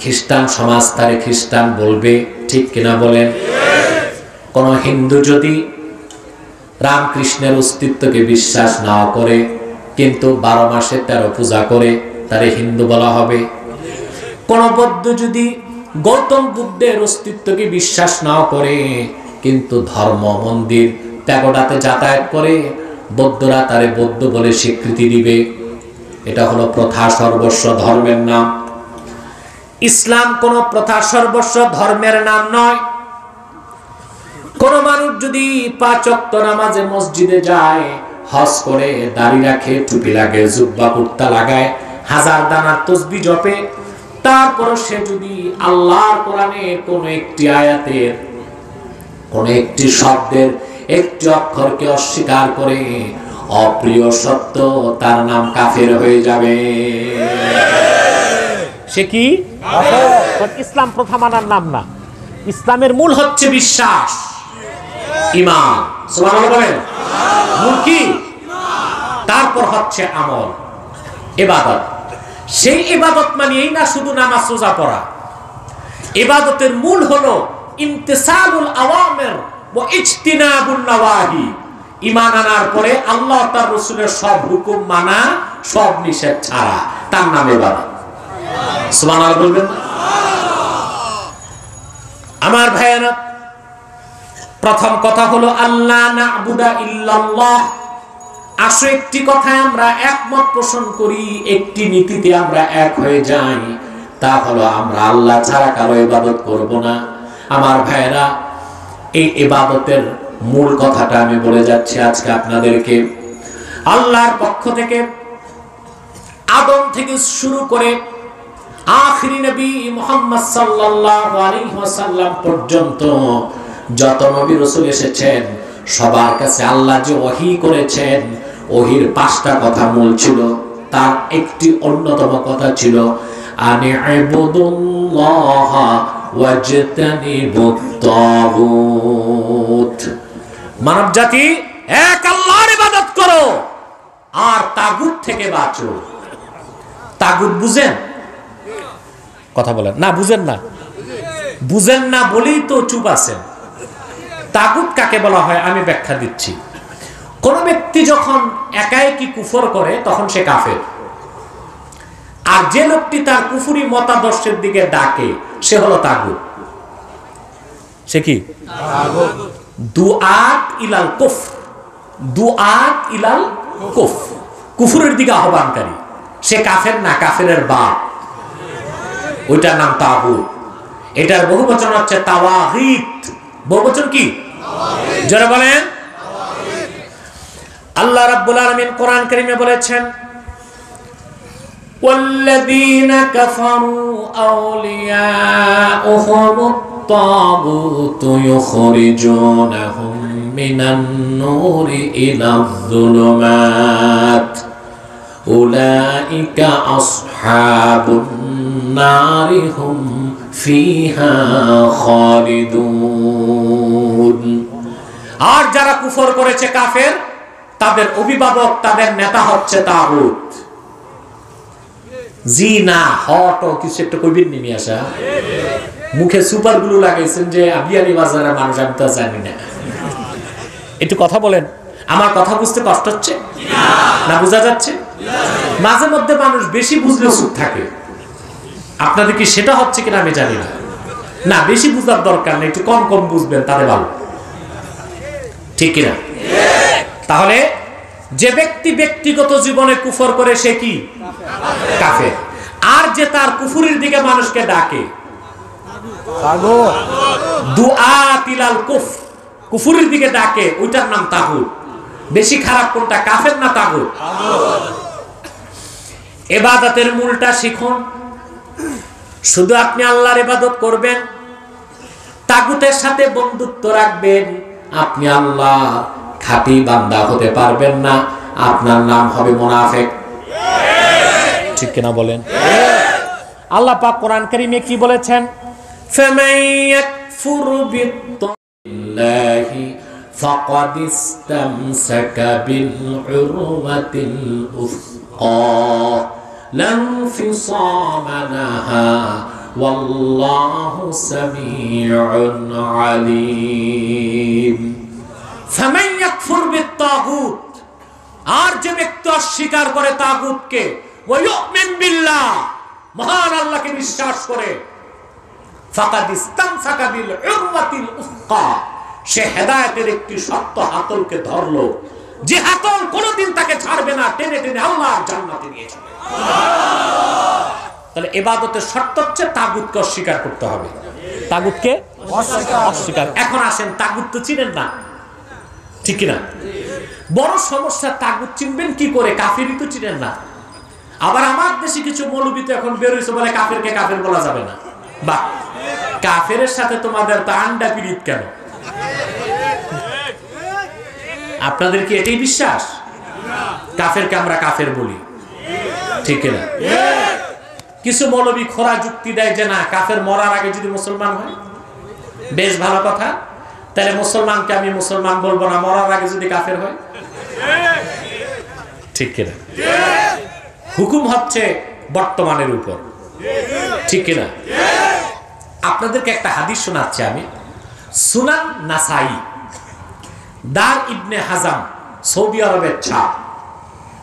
[SPEAKER 1] খ্রিস্টান সমাজ তারে খ্রিস্টান বলবে। ঠিক কিনা বলেন? কোন হিন্দু যদি রামকৃষ্ণের অস্তিত্বকে বিশ্বাস না করে, কিন্তু 12 মাসে 13 পূজা করে, তারে হিন্দু বলা হবে। কোন বৌদ্ধ যদি গৌতম বুদ্ধের অস্তিত্বকে বিশ্বাস না করে, কিন্তু ধর্ম মন্দির প্যাগোডাতে যাতায়াত করে, বৌদ্ধরা তারে বৌদ্ধ বলে স্বীকৃতি দিবে। এটা হলো প্রথা সর্বস্ব ধর্মের নাম। ইসলাম কোন প্রথা সর্বস্ব ধর্মের নাম নয়। কোন মানুষ যদি 5 ওয়াক্ত নামাজে মসজিদে যায়, হজ করে, দাড়ি রাখে, টুপি লাগে, জুব্বা কুর্তা লাগায়, 1000 দানার তসবিহ জপে, তারপর সে যদি আল্লাহর কোরআনের কোন একটি আয়াতের, কোন একটি শব্দের একটি অক্ষরকে অস্বীকার করে, অপ্রিয় সত্য, তার নাম কাফের হয়ে যাবে। সে কি? ইসলাম প্রথা মানার নাম না। ইসলামের মূল হচ্ছে বিশ্বাস, ঈমান। সুবহানাল্লাহ বলেন। মূল কি? তারপর হচ্ছে আমল, ইবাদত। সেই ইবাদত মানে এই না শুধু নামাজ রোজা পড়া। ইবাদতের মূল হলো ইমতিসালুল আওয়ামির ওয়া ইজতিনাবুন নওয়াহি। ঈমান আনার পরে আল্লাহ তার রাসূলের সব হুকুম মানা, সব নিষেধ ছাড়া, তার নাম ইবাদত। সুবহানাল্লাহ বলবেন। আমার ভাইয়েরা, প্রথম কথা হলো আল্লাহ না'বুদা ইল্লাল্লাহ। আসো একটি কথায় আমরা একমত পোষণ করি, একটি নীতিতে আমরা এক হয়ে যাই, তা হলো আমরা আল্লাহ ছাড়া কারো ইবাদত করব না। আমার ভাইয়েরা, এই ইবাদতের মূল কথাটা আমি বলে যাচ্ছি আজকে আপনাদেরকে। আল্লাহর পক্ষ থেকে আদম থেকে শুরু করে আখিরি নবী মুহাম্মদ সাল্লাল্লাহু আলাইহি ওয়াসাল্লাম পর্যন্ত যত নবী রাসূল এসেছেন, সবার কাছে আল্লাহ যে ওহী করেছেন, ওহীর 5টা কথা মূল ছিল। তার একটি অন্যতম কথা ছিল আনি'বুদুল্লাহ ওয়াজতানিবুত তাগুত। মানব জাতি এক আল্লাহর ইবাদত করো আর তাগুত থেকে বাঁচো। তাগুত বুঝেন? কথা বলেন না। বুঝেন না? বুঝেন না বলেই তো চুপ আছেন। তাগুত কাকে বলা হয় আমি ব্যাখ্যা দিচ্ছি। কোন ব্যক্তি যখন একাএকি কুফর করে, তখন সে কাফের। আর যে লোকটি তার কুফরি মতাদর্শের দিকে ডাকে, সে হলো তাগুত। সে কি? দুআত ইলাল কুফর। দুআত ইলাল কুফর, কুফরের দিকে আহ্বানকারী। সে কাফের না, কাফেরের বাপ, ওইটার নাম তাগুত। এটার বহুবচন হচ্ছে তাওয়াগীত। বহুবচন কি? যারা বলেন আল্লাহ রাব্বুল আলামিন কোরআন কারীমে বলেছেন, ওয়াল্লাযীনা কাফারু আউলিয়াউহুমুত তাগুতু ইউখরিজুনাহুম মিনান নূরি ইলায যুলুমাত উলাইকা আসহাবুন নারি হুম ফিহা খালিদুন। আর যারা কুফর করেছে, কাফের, তাদের অভিভাবক, তাদের নেতা হচ্ছে তাগুত। জি না হট কিছু একটা কইবেন নি আসা, মুখে সুপার গুলো লাগাইছেন যে আবিয়ালি বাজারের মানুষ, আমি তা জানি না। একটু কথা বলেন। আমার কথা বুঝতে কষ্ট হচ্ছে না? বোঝা যাচ্ছে? মাঝে মধ্যে মানুষ বেশি বুঝলে চুপ থাকে। আপনাদের কি সেটা হচ্ছে কিনা আমি জানি না। না, বেশি বুঝার দরকার নেই, একটু কম কম বুঝবেন, তাহলে ভালো। ঠিক কিনা? তাহলে যে ব্যক্তি ব্যক্তিগত জীবনে কুফর করে, সে কি? কাফের। আর যে তার কুফুরির দিকে মানুষকে ডাকে,
[SPEAKER 2] তাগুত।
[SPEAKER 1] দুআত ইলাল কুফর, কুফুরির দিকে ডাকে, ওইটার নাম তাগুত। বেশি খারাপ কোনটা, কাফের না তাগুত? ইবাদতের মূলটা শিখুন। শুধু আপনি আল্লাহর ইবাদত করবেন, তাগুতের সাথে বন্ধুত্ব রাখবেন, আপনি আল্লাহ খাঁটি বান্দা হতে পারবেন না, আপনার নাম হবে মুনাফিক। ঠিক কিনা বলেন? আল্লাহ পাক কোরআন কারীমে কি বলেছেন? ফামান ইয়াকফুর বিল্লাহি ফাকাদ ইসতামসাকা বিল উরওয়াতিল উসকা লা ইনফিসামা লাহা ওয়াল্লাহু সামিউন আলীম। ফামান ইয়াকফুর বিত-তাগুত, আর যে ব্যক্তি অস্বীকার করে তাগুতকে, ওয়া ইউমিন বিল্লাহ, মহান আল্লাহকে বিশ্বাস করে, ফাকাদ ইসতামসাকা বিল উরওয়াতিল উসকা, সে হেদায়েতের একটি শক্ত হাতলকে ধরলো, যে হাতল কোনোদিন তাকে ছাড়বে না, টেনে টেনে আল্লাহর জান্নাতে নিয়ে যাবে। তাহলে ইবাদতের শর্ত হচ্ছে তাগুতকে অস্বীকার করতে হবে। তাগুতকে অস্বীকার। এখন আসেন, তাগুত তো চিনেন না, ঠিক কিনা? বড় সমস্যা, তাগুত চিনবেন কি করে? কাফিরই তো চিনেন না। আবার আমার দেশে কিছু মৌলবী তো এখন বের হইছে, বলে কাফেরকে কাফের বলা যাবে না। বাহ, কাফেরের সাথে তোমাদের তো আন্ডা পিরিত কেন? আপনাদের কি এটাই বিশ্বাস? কাফেরকে আমরা কাফের বলি, ঠিক কিনা? কিছু মৌলবী খোরা যুক্তি দেয় যে না, কাফের মরার আগে যদি মুসলমান হয়, বেশ ভালো কথা, তাহলে মুসলমানকে আমি মুসলমান বলবো না, মরার আগে যদি কাফের হয়। ঠিক কিনা? হুকুম হচ্ছে বর্তমানের উপর, ঠিক কিনা? আপনাদেরকে একটা হাদিস শোনাচ্ছি আমি। সুনান নাসাই, দার ইবনে হাজাম, সৌদি আরবের ছাপ,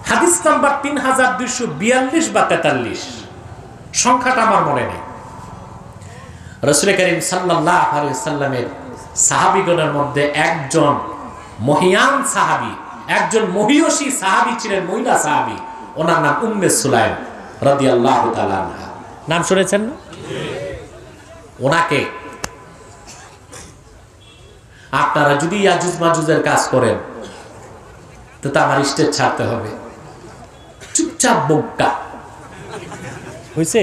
[SPEAKER 1] হাদিস নাম্বার 3242 বা 43, সংখ্যাটা আমার মনে নেই। রাসূল করিম সাল্লাল্লাহু আলাইহি সাল্লামের সাহাবীগণের মধ্যে একজন মহিয়ান সাহাবী, একজন মহিয়সী সাহাবী ছিলেন, মহিলা সাহাবী, ওনার নাম উম্মে সুলাইম রাদিয়াল্লাহু তাআলা আনহা। নাম শুনেছেন না? ওনাকে আপনারা যদি ইয়াজুজ মাজুজের কাজ করেন তো আমার স্টেজ ছাড়তে হবে। চুপচাপ বগ্গা হইছে,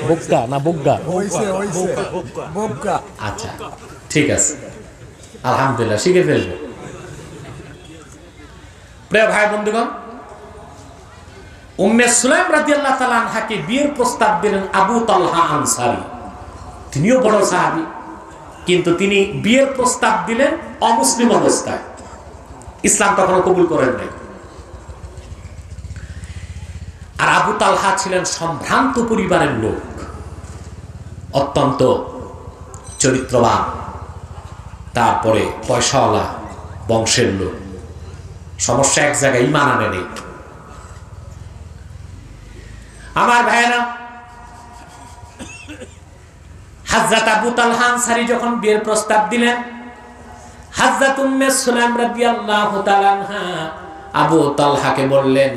[SPEAKER 1] বগ্গা না বগ্গা? আচ্ছা, ঠিক আছে, আলহামদুলিল্লাহ, শিখে ফেলবো। প্রিয় ভাই বন্ধুগণ, উম্মে সুলাইম রাদিয়াল্লাহু তাআলা আনহাকে বিয়ের প্রস্তাব দিলেন আবু তালহা আনসারী। তিনিও বড় সাহাবী, কিন্তু তিনি বিয়ের প্রস্তাব দিলেন অমুসলিম অবস্থায়, ইসলাম তখনও কবুল করেন নাই। আর আবু তালহা ছিলেন সম্ভ্রান্ত পরিবারের লোক, অত্যন্ত চরিত্রবান, তারপরে পয়সাওয়ালা বংশের লোক। সমস্যা এক জায়গায়, ঈমান আনে নেই। আমার ভাইয়েরা, হযরত আবু তালহা আনসারী যখন বিয়ের প্রস্তাব দিলেন, হযরত উম্মে সুলাইম রাদিয়াল্লাহু তাআলা আনহা আবু তালহাকে বললেন,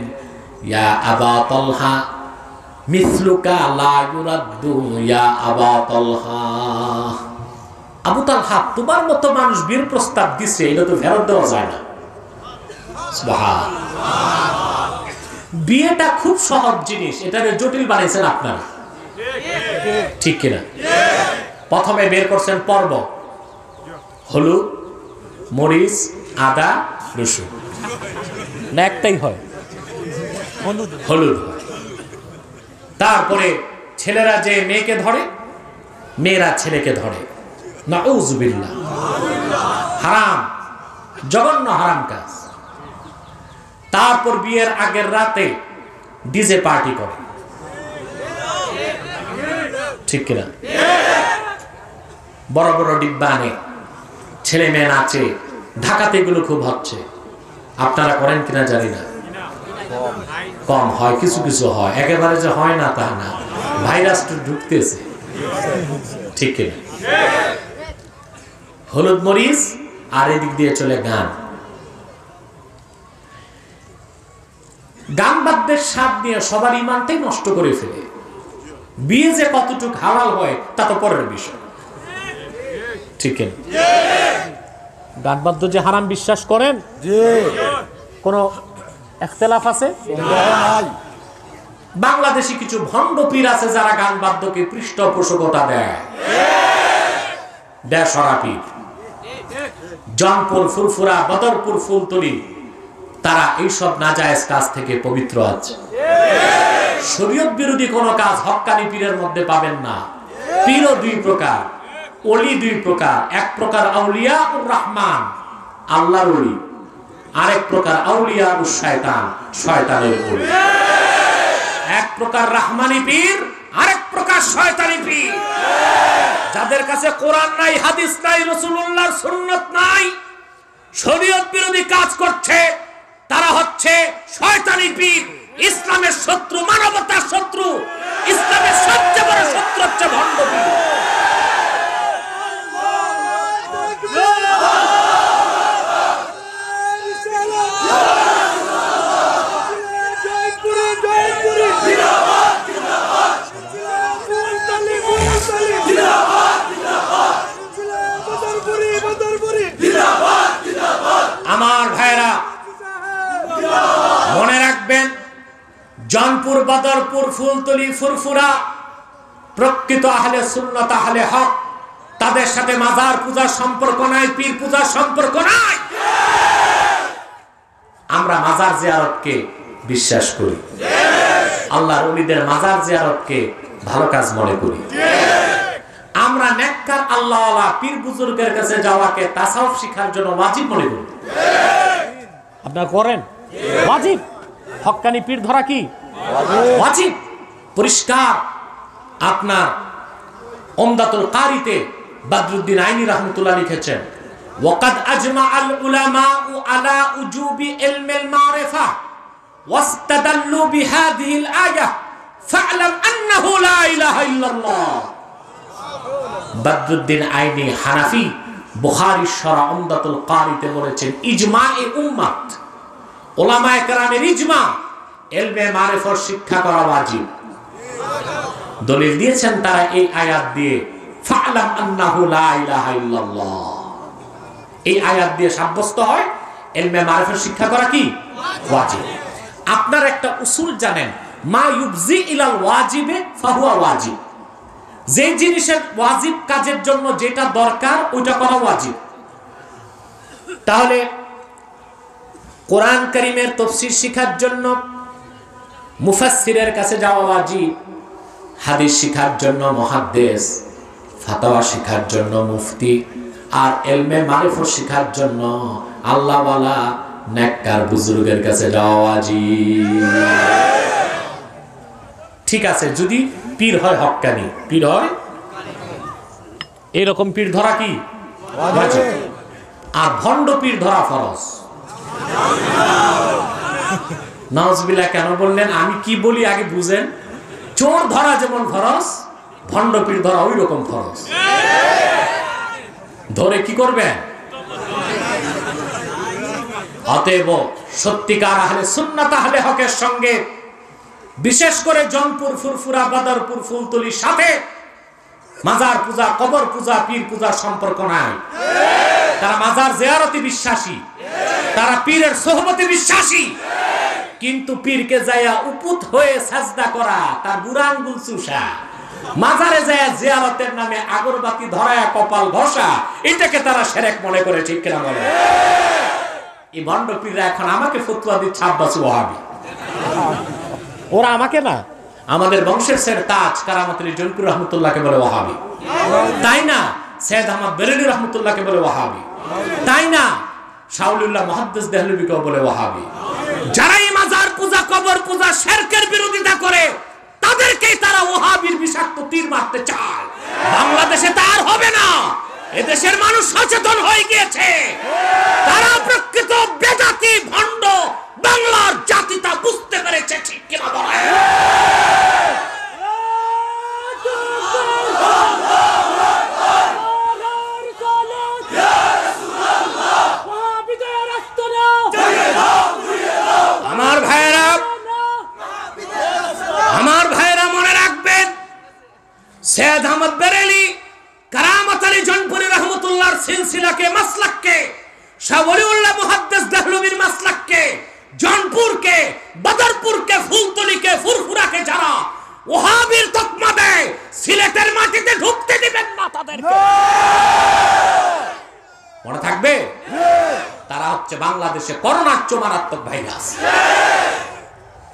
[SPEAKER 1] ইয়া আবা তালহা মিসলুকা লা ইউরাদ্দু ইয়া আবা তালহা। আবু তালহা, তোমার মতো মানুষ বিয়ের প্রস্তাব দিছে, এটা তো ফেরত দেওয়া যায় না। সুবহানাল্লাহ। বিয়েটা খুব সহজ জিনিস, এটাকে জটিল বানাইছেন আপনারা, ঠিক কিনা? প্রথমে বের করছেন পর্ব, হলুদ, মরিচ, আদা, রসুন, না একটাই হয়? হলুদ হয়। তারপরে ছেলেরা যে মেয়েকে ধরে, মেয়েরা ছেলেকে ধরে, নাউযুবিল্লাহ, হারাম, জঘন্য হারাম কাজ। তারপর বিয়ের আগের রাতে ডিজে পার্টি করে, ঠিক কিনা? বড় বড় ডিব্বা আনে, ছেলে মেয়ে নাচে। ঢাকাতে এগুলো খুব হচ্ছে, আপনারা করেন কিনা জানি না। কম হয়, কিছু কিছু হয়, একেবারে যে হয় না তা না, ভাইরাস ঢুকতেছে, ঠিক কিনা? হলুদ মরিচ, আর এদিক দিয়ে চলে গান। গান বাদ্যের স্বাদ নিয়ে সবার ঈমানটাই নষ্ট করে ফেলে। বিয়ে যে কতটুক হালাল হয় তা তো পরের বিষয়, ঠিক কিনা? গান বাদ্য যে হারাম বিশ্বাস করেন? কোনো ইখতিলাফ আছে? বাংলাদেশি কিছু ভণ্ড পীর আছে যারা গান বাদ্যকে পৃষ্ঠপোষকতা দেয়। দেশরা পীর, জনপুর, ফুরফুরা, বদরপুর, ফুলতলি, তারা এইসব নাজায়েজ কাজ থেকে পবিত্র আছে। শরীয়ত বিরোধী কোনো কাজ হক্কানি পীরের মধ্যে পাবেন না। পীরও দুই প্রকার, ওলি দুই প্রকার। এক প্রকার আউলিয়া উর রহমান, আল্লাহর ওলি। আরেক প্রকার আউলিয়া উর শয়তান, শয়তানের ওলি। এক প্রকার রহমানি পীর, আরেক প্রকার শয়তানি পীর। যাদের কাছে কোরআন নাই, হাদিস নাই, রাসূলুল্লাহর সুন্নাত নাই, শরীয়ত বিরোধী কাজ করছে, তারা হচ্ছে শয়তানি পীর। ইসলামের শত্রু, মানবতার শত্রু। ইসলামের সবচেয়ে বড় শত্রু হচ্ছে ভণ্ড পীর। আমার ভাইরা মনে রাখবেন, জনপুর, বদরপুর, ফুলতলি, ফুরফুরা প্রকৃত আহলে সুন্নাত, আহলে হক। তাদের সাথে মাজার পূজার সম্পর্ক নাই, পীর পূজার সম্পর্ক নাই। আমরা মাজার জিয়ারতকে বিশ্বাস করি, আল্লাহর ওলিদের মাজার জিয়ারতকে ভালো কাজ মনে করি। আমরা নেককার আল্লাহওয়ালা পীর বুজুর্গের কাছে যাওয়াকে তাসাউফ শিখার জন্য ওয়াজিব মনে করি। আপনারা করেন? ওয়াজিব। হক্কানি পীর ধরা কি ওয়াজিব? পরিষ্কার। আপনার উমদাতুল কারিতে বদরুদ্দিন আইনি রাহমাতুল্লাহ লিখেছেন, ওয়াকাদ আজমা আল উলামাউ আলা উজুবি ইলমিল মারিফা ওয়াস্তাদাল্লু বিহাদিহিল আয়াহ ফা'লাম আন্নাহু লা ইলাহা ইল্লাল্লাহ। বদরুদ্দিন আইনি হানাফি বুখারীর শরহ উমদাতুল কারিতে বলেছেন, ইজমায়ে উম্মাত, উলামায়ে কেরামের ইজমা, ইলমে মারিফার শিক্ষা করা ওয়াজিব। দলিল দিয়েছেন তারা এই আয়াত দিয়ে, ফা'লাম আন্নাহু লা ইলাহা ইল্লাল্লাহ। এই আয়াত দিয়ে সাব্যস্ত হয় ইলমে মারিফার শিক্ষা করা কি ওয়াজিব। আপনার একটা উসুল জানেন, মা ইউবজি ইলাল ওয়াজিবে ফাহুয়া ওয়াজিব। যে জিনিসের ওয়াজিব কাজের জন্য যেটা দরকার ওইটা করা ওয়াজিব। তাহলে কোরআন কারীমের তাফসীর শেখার জন্য মুফাসসিরের কাছে যাওয়া ওয়াজিব, হাদিস শেখার জন্য মুহাদ্দিস, ফাতাওয়া শেখার জন্য মুফতি, আর ইলমে মারিফত শেখার জন্য আল্লাহওয়ালা নেককার বুজুর্গের কাছে যাওয়া ওয়াজিব। ঠিক আছে, যদি পীর হয় হক্কানি, পীর হয় এরকম পীর ধরা কি ওয়াজিব, আর ভণ্ড পীর ধরা ফরজ। নাউজুবিল্লাহ কেন বললেন? আমি কি বলি আগে বুঝেন। চোর ধরা যেমন ফরজ, ভণ্ড পীর ধরা ওই রকম ফরজ। ধরে কি করবেন? অতএব সত্যিকার আহলে সুন্নাত আহলে হকের সঙ্গে, বিশেষ করে জনপুর, ফুরফুরা, বদরপুর, ফুলতলির সাথে মাজার পূজা, কবর পূজা, পীর পূজার সম্পর্ক নাই। তারা মাজার জিয়ারতে বিশ্বাসী, তারা পীরের সোহবতে বিশ্বাসী, কিন্তু পীরকে যায়া উপুত হয়ে সাজদা করা, তার বুড়া আঙ্গুল চুষা, মাজারে যায়া জিয়ারতের নামে আগরবাতি ধরায়া কপাল ঘষা, এটাকে তারা শিরক মনে করে। ঠিক কিনা বলে? এই ভণ্ড পীররা এখন আমাকে ফতোয়া দিচ্ছে আব্বাস ওয়াহাবি। ওরা আমাকে না, আমাদের বংশের স্যার তাজ কারামতুল জনপুর রহমতুল্লাহকে বলে ওয়াহাবি, তাই না? সৈয়দ আহমদ বেরেলী রহমতুল্লাহকে বলে ওয়াহাবি, তাই না? শাউলুল্লাহ মুহাদ্দিস দেহলভিকে বলে ওয়াহাবি। যারা এই মাজার পূজা, কবর পূজা, শিরকের বিরোধিতা করে, তাদেরকেই তারা ওয়াহাবির বিষাক্ত তীর মারতে চায়। বাংলাদেশে তা আর হবে না। এদেশের মানুষ সচেতন হয়ে গিয়েছে। তারা প্রকৃত বেদাতি ভণ্ড বাংলার জাতিটা বুঝতে পেরেছে। ঠিক কিনা বলে? আমার ভাইরা মনে রাখবেন, সৈয়দ আহমদ বেরেলী কারামত আলী জনপুরি রহমতুল্লাহর সিলসিলাকে, মাসলাককে, শাহ ওলিউল্লাহ মুহাদ্দিস দেহলভির মাসলাককে বাংলাদেশে করোনার চেয়ে মারাত্মক ভাইরাস।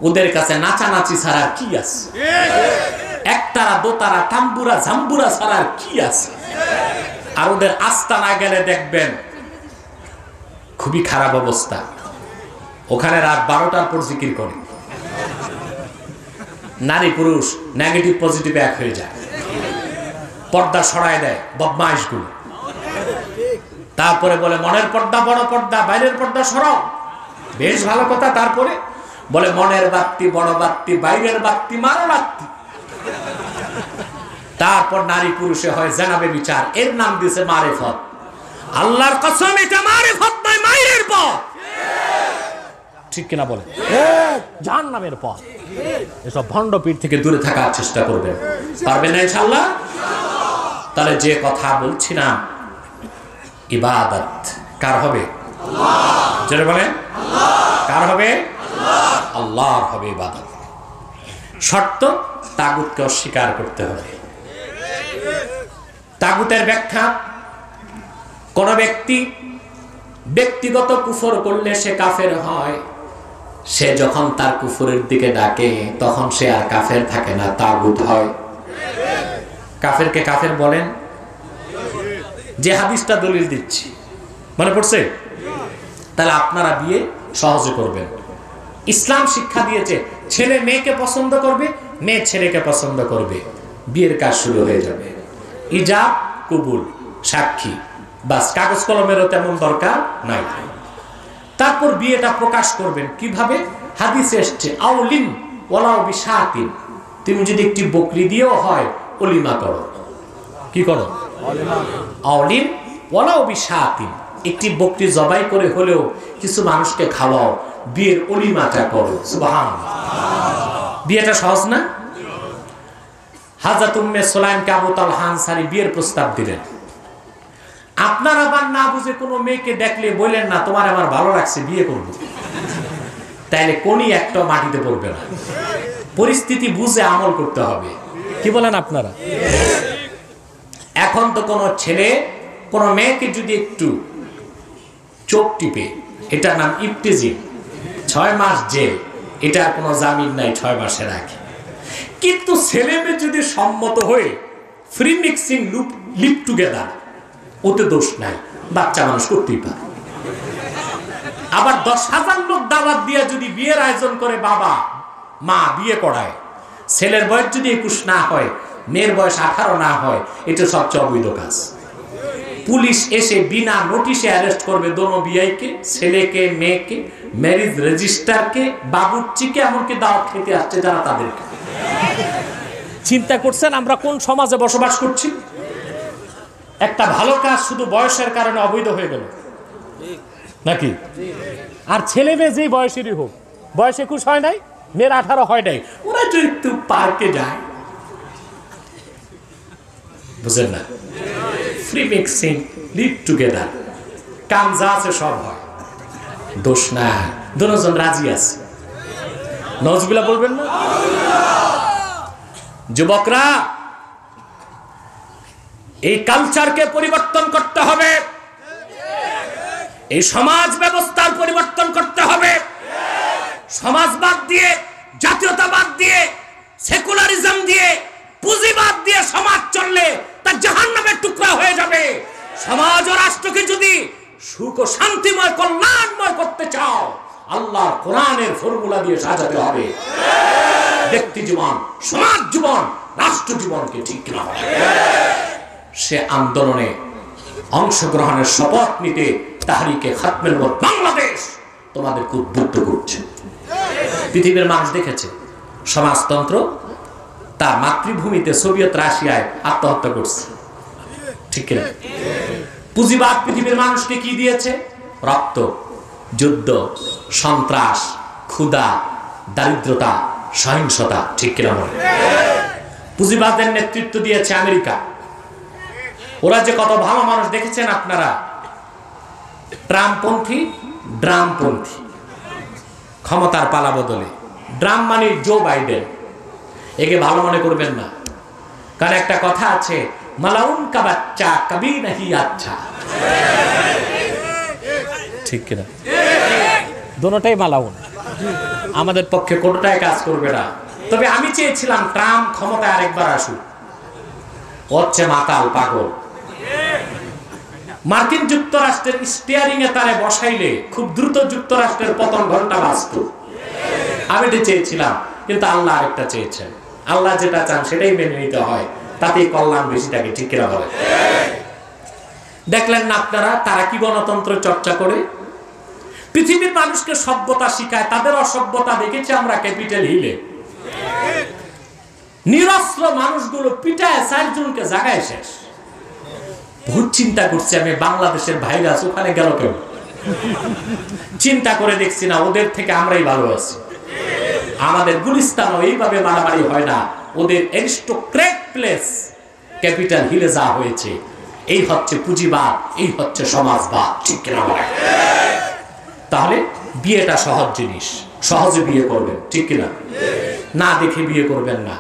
[SPEAKER 1] ওদের কাছে নাচানাচি ছাড়া আর কি আছে? একতারা দোতারা তাম্বুরা ঝাম্বুরা ছাড়া আর কি আছে? আর ওদের আস্তানা গেলে দেখবেন খুবই খারাপ অবস্থা। ওখানে রাত 12টার পর জিকির করে, নারী পুরুষ নেগেটিভ পজিটিভ এক হয়ে যায়, পর্দা সরায় দেয় বদমাইশগুলো। তারপরে বলে মনের পর্দা বড় পর্দা, বাইরের পর্দা সরাও। বেশ ভালো কথা। তারপরে বলে মনের বাত্তি বড় বাত্তি, বাইরের বাত্তি মারো বাত্তি। তারপর নারী পুরুষে হয় জানাবে বিচার, এর নাম দিয়েছে মারিফত। আল্লাহর কসম এটা মারিফত নয়, মাইরের পথ। ঠিক কিনা বলে? জাহান্নামের পথ। এসব ভণ্ডপীর থেকে দূরে থাকার চেষ্টা করবেন, পারবেন না ইনশাআল্লাহ? তাহলে যে কথা বলছিলাম, ইবাদত কার হবে? যারা বলেন কার হবে? আল্লাহর হবে ইবাদত। শর্ত, তাগুতকে অস্বীকার করতে হবে। তাগুতের ব্যাখ্যা, কোন ব্যক্তি ব্যক্তিগত কুফর করলে সে কাফের হয়। সে যখন তার কুফরের দিকে ডাকে তখন সে আর কাফের থাকে না, তাগুত হয়। কাফেরকে কাফের বলেন, যে হাদিসটা দলিল দিচ্ছি মনে পড়ছে? তাহলে আপনারা বিয়ে সহজে করবেন। ইসলাম শিক্ষা দিয়েছে ছেলে মেয়েকে পছন্দ করবে, মেয়ে ছেলেকে পছন্দ করবে, বিয়ের কাজ শুরু হয়ে যাবে। ইজাব কবুল, সাক্ষী, বাস। কাগজ কলমেরও তেমন দরকার নাই। তারপর বিয়েটা প্রকাশ করবেন কিভাবে? হাদিসে এসছে আউলিন ওয়ালাউ বিশাতিন, তুমি যদি একটি বকরি দিয়েও হয় অলিমা করো। কি করো? আউলিন ওয়ালাউ বিশাতিন, একটি বকরি জবাই করে হলেও কিছু মানুষকে খাওয়াও, বিয়ের অলিমাটা করো। সুবহানাল্লাহ। বিয়েটা সহজ না? হযরত উম্মে সুলাইমকে আবু তালহা আনসারী বিয়ের প্রস্তাব দিলেন। আপনার আবার না বুঝে কোনো মেয়েকে দেখলে বললেন না তোমার আমার ভালো লাগছে বিয়ে করব, তাইলে কোনই একটা মাটিতে পড়বে না। পরিস্থিতি বুঝে আমল করতে হবে। কি বলেন আপনারা? এখন তো কোনো ছেলে কোনো মেয়েকে যদি একটু চোখ টিপে, এটার নাম ইফতিজিং, 6 মাস জেল, এটার কোনো জামিন নাই 6 মাসের আগে। কিন্তু ছেলে মেয়ে যদি সম্মত হয়ে ফ্রি মিক্সিং লিভ টুগেদার, ওতে দোষ নাই, বাচ্চা মানুষ করতেই পারে। আবার 10,000 লোক দাওয়াত দিয়ে যদি বিয়ের আয়োজন করে, বাবা মা বিয়ে করায়, ছেলের বয়স যদি 21 না হয়, মেয়ের বয়স 18 না হয়, এটা সবচেয়ে অবৈধ কাজ। পুলিশ এসে বিনা নোটিশে অ্যারেস্ট করবে দোনো বিয়াইকে, ছেলেকে মেয়েকে, ম্যারেজ রেজিস্টারকে, বাবুর্চিকে, এমনকি দাওয়াত খেতে আসছে যারা তাদেরকে। চিন্তা করছেন আমরা কোন সমাজে বসবাস করছি? একটা ভালো কাজ শুধু বয়সের কারণে অবৈধ হয়ে গেল নাকি? আর ছেলে মেয়ে যেই বয়সেরই হোক, বয়স 21 হয় নাই, মেয়ের 18 হয় নাই, ওরা তো একটু পার্কে যায়, বুঝেন না? ফ্রি মিক্সিং লিভ টুগেদার, কাম যা আছে সব হয়, দোষ না। দুজন রাজি আছে, নজবিলা বলবেন না? যুবকরা, এই কালচারকে পরিবর্তন করতে হবে, এই সমাজ ব্যবস্থার পরিবর্তন করতে হবে। সমাজবাদ দিয়ে, জাতীয়তাবাদ দিয়ে, সেকুলারিজম দিয়ে, পুঁজিবাদ দিয়ে সমাজ চললে তা জাহান্নামের টুকরা হয়ে যাবে। সমাজ ও রাষ্ট্রকে যদি সুখ ও শান্তিময় কল্যাণময় করতে চাও, আল্লাহর কোরআনের ফর্মুলা দিয়ে সাজাতে হবে। ব্যক্তি জীবন, সমাজ জীবন, রাষ্ট্র জীবনকে ঠিক কিনা হবে। সে আন্দোলনে অংশগ্রহণের শপথ নিতে তাহরিকে খাতমের মত বাংলাদেশ তোমাদেরকে উদ্বুদ্ধ করছে। পৃথিবীর মানুষ দেখেছে সমাজতন্ত্র তার মাতৃভূমিতে সোভিয়েত রাশিয়ায় আত্মহত্যা করছে, ঠিক কিনা? পুঁজিবাদ পৃথিবীর মানুষকে কি দিয়েছে? রক্ত, যুদ্ধ, সন্ত্রাস, ক্ষুধা, দারিদ্রতা, সহিংসতা, ঠিক কিনা? পুঁজিবাদের নেতৃত্ব দিয়েছে আমেরিকা। ওরা যে কত ভালো মানুষ দেখেছেন আপনারা, ট্রাম্পপন্থী, ড্রামপন্থী, ক্ষমতার পালা বদলে। ড্রাম মানে জো বাইডেন, একে ভালো মনে করবেন না, কারণ একটা কথা আছে, মালাউন কা বাচ্চা কবি নাহি আচ্ছা, ঠিক কিনা? দোনোটাই মালাউন, আমাদের পক্ষে কোনোটাই কাজ করবে না। তবে আমি চেয়েছিলাম ট্রাম্প ক্ষমতায় আরেকবার আসুক, হচ্ছে মাতাল পাগল। মার্কিন যুক্তরাষ্ট্রের স্টিয়ারিং এ তারে বসাইলে খুব দ্রুত যুক্তরাষ্ট্রের পতন ঘন্টা বাজত। আমি এটা চেয়েছিলাম, কিন্তু আল্লাহ আরেকটা চেয়েছেন। আল্লাহ যেটা চান সেটাই মেনে নিতে হয়, তাতেই কল্যাণ বেশি থাকে, ঠিক কিনা বলে? দেখলেন না আপনারা তারা কি গণতন্ত্র চর্চা করে? পৃথিবীর মানুষকে সভ্যতা শিখায়, তাদের অসভ্যতা দেখেছি আমরা ক্যাপিটাল হিলে। নিরস্ত্র মানুষগুলো পিটায় 4 জনকে জাগায় শেষ। বহুত চিন্তা করছি আমি, বাংলাদেশের ভাইরাস ওখানে গেল কেন? চিন্তা করে দেখছি না, ওদের থেকে আমরাই ভালো আছি। আমাদের গুলিস্তানও এইভাবে মারামারি হয় না। ওদের অ্যারিস্টোক্র্যাট প্লেস ক্যাপিটাল হিলে যা হয়েছে, এই হচ্ছে পুঁজিবাদ, এই হচ্ছে সমাজবাদ, ঠিক কিনা বলে? তাহলে বিয়েটা সহজ জিনিস, সহজে বিয়ে করবেন, ঠিক কিনা? না দেখে বিয়ে করবেন না।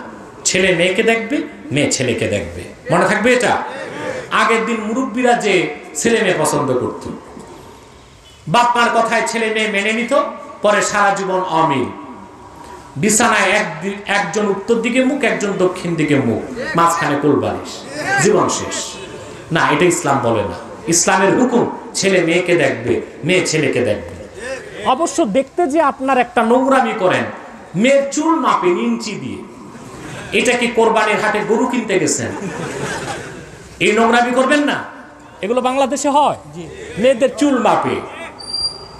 [SPEAKER 1] ছেলে মেয়েকে দেখবে, মেয়ে ছেলেকে দেখবে, মনে থাকবে এটা। আগের দিন মুরব্বীরা যে ছেলে মেয়ে পছন্দ করত, বাপ মার কথায় ছেলে মেয়ে মেনে নিত, পরে সারা জীবন অমিল। বিছানায় একজন উত্তর দিকে মুখ, একজন দক্ষিণ দিকে মুখ, মাঝখানে কোলবালিশ, জীবন শেষ। না, এটা ইসলাম বলে না। ইসলামের হুকুম ছেলে মেয়েকে দেখবে, মেয়ে ছেলেকে দেখবে। অবশ্য দেখতে যে আপনার একটা নোংরামি করেন, মেয়ের চুল মাপেন ইঞ্চি দিয়ে। এটা কি কোরবানির হাটে গরু কিনতে গেছেন? এই নোংরামি করবেন না। এগুলো বাংলাদেশে হয়, মেয়েদের চুল মাপে,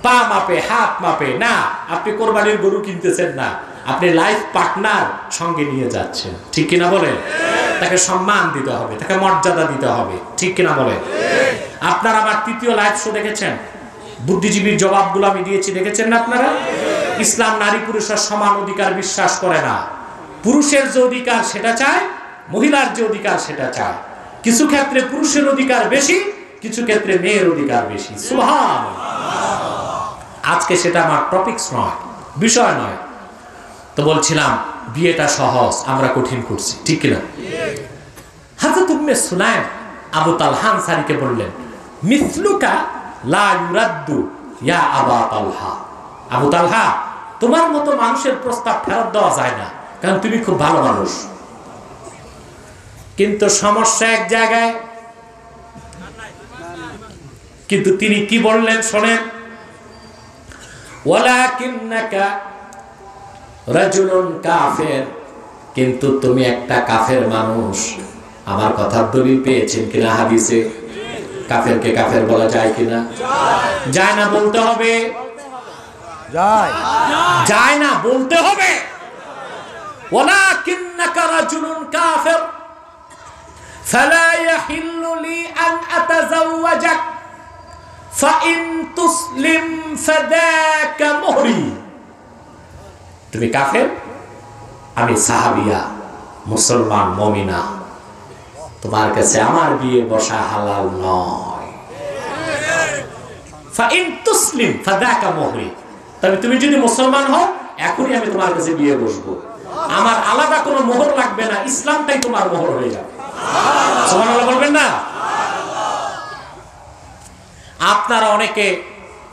[SPEAKER 1] পা মাপে, হাত মাপে। না, আপনি কোরবানির গরু কিনতেছেন না, আপনি লাইফ পার্টনার সঙ্গে নিয়ে যাচ্ছেন, ঠিক কিনা বলেন? তাকে সম্মান দিতে হবে, তাকে মর্যাদা দিতে হবে, ঠিক কিনা বলেন? আপনারা আমার 3য় লাইভ শো দেখেছেন, বুদ্ধিজীবীর জবাবগুলো আমি দিয়েছি, দেখেছেন না আপনারা? ইসলাম নারী পুরুষের সমান অধিকার বিশ্বাস করে না। পুরুষের যে অধিকার সেটা চায়, মহিলার যে অধিকার সেটা চায়। কিছু ক্ষেত্রে পুরুষের অধিকার বেশি, কিছু ক্ষেত্রে মেয়ের অধিকার বেশি। সুবহানাল্লাহ। আজকে সেটা আমার টপিকস নয়, বিষয় নয়। তো বলছিলাম বিয়েটা সহজ, আমরা কঠিন করছি, ঠিক কিনা? হযরত উম্মে সুলাইম আবু তালহা আনসারীকে বললেন, মিসলুকা লা ইউরাদ্দু ইয়া আবা তালহা। আবু তালহা, তোমার মতো মানুষের প্রস্তাব ফেরত দেওয়া যায় না, কারণ তুমি খুব ভালো মানুষ। কিন্তু সমস্যা এক জায়গায়। কিন্তু তিনি কি বললেন শোনেন, ওয়ালাকিন্নাকা রাজুলুন কাফির, কিন্তু তুমি একটা কাফের মানুষ। আমার কথার দলিল পেয়েছেন কিনা হাদিসে? কাফেরকে কাফের বলা যায় কিনা? যায় না, বলতে হবে। যায় না, বলতে হবে। ওয়ালাকিন্নাকা রাজুলুন কাফির ফালা ইয়াহিল্লু লি আন আতাযাওয়াজাক ফাইন তুসলিম ফাদাকা মুহরি। তুমি কাফের, আমি সাহাবিয়া, মুসলমান মুমিনা, তোমার কাছে আমার বিয়ে বসা হালাল নয়। ফাইন তুসলিম ফাদাকা মুহরি, তবে তুমি যদি মুসলমান হও, এখনই আমি তোমার কাছে বিয়ে বসবো। আমার আলাদা কোনো মোহর লাগবে না, ইসলামটাই তোমার মোহর হয়ে যাবে। সুবহানাল্লাহ বলবেন না? আপনারা অনেকে